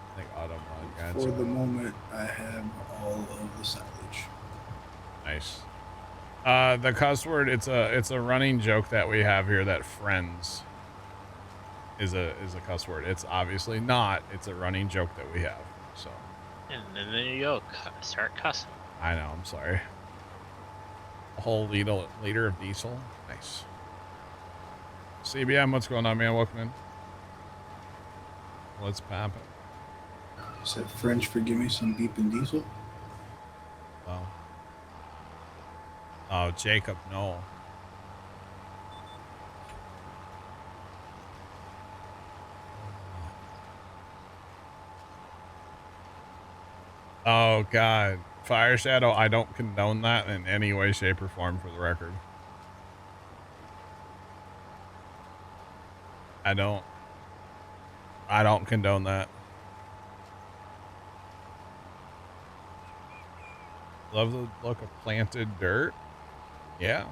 I think autumn got For the moment, I have all of the silage. Nice. The cuss word, it's a running joke that we have here that friends is a cuss word. It's obviously not. It's a running joke that we have. So. And then there you go. Start cussing. I know. I'm sorry. A whole liter of diesel. Nice. CBM, what's going on, man? Welcome in. What's poppin'? Is that French for give me some beeping diesel? Wow. Oh, Jacob, no. Oh, God. Fire Shadow, I don't condone that in any way, shape, or form, for the record. I don't condone that. Love the look of planted dirt. Yeah.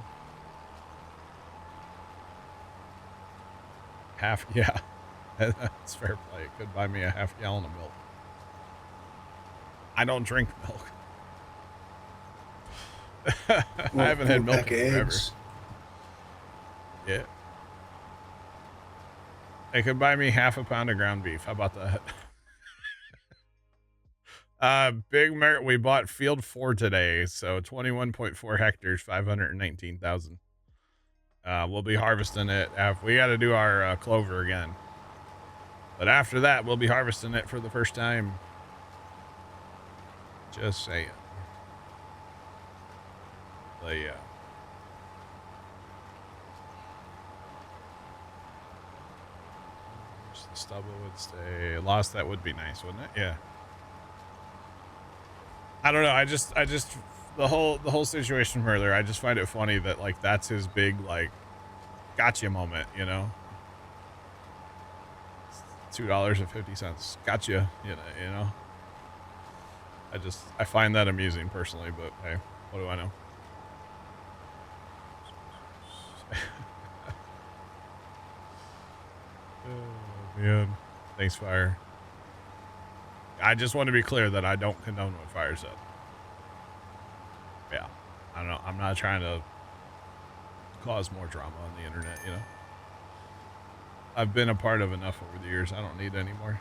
Yeah. That's fair play. It could buy me a half gallon of milk. I don't drink milk. I haven't had milk in forever. Yeah. It could buy me half a pound of ground beef. How about that? Big Mer, we bought field 4 today, so 21.4 hectares, 519,000. We'll be harvesting it after we got to do our clover again. But after that, we'll be harvesting it for the first time. Just saying. But yeah. The stubble would stay. Lost, that would be nice, wouldn't it? Yeah. I don't know. I just the whole situation from earlier, I just find it funny that like that's his big like gotcha moment, you know. $2.50. Gotcha, you know. I find that amusing personally, but hey, what do I know? Oh, man. Thanks, Fire. I just want to be clear that I don't condone what Fire said. Yeah. I don't know. I'm not trying to cause more drama on the internet, you know? I've been a part of enough over the years. I don't need any more.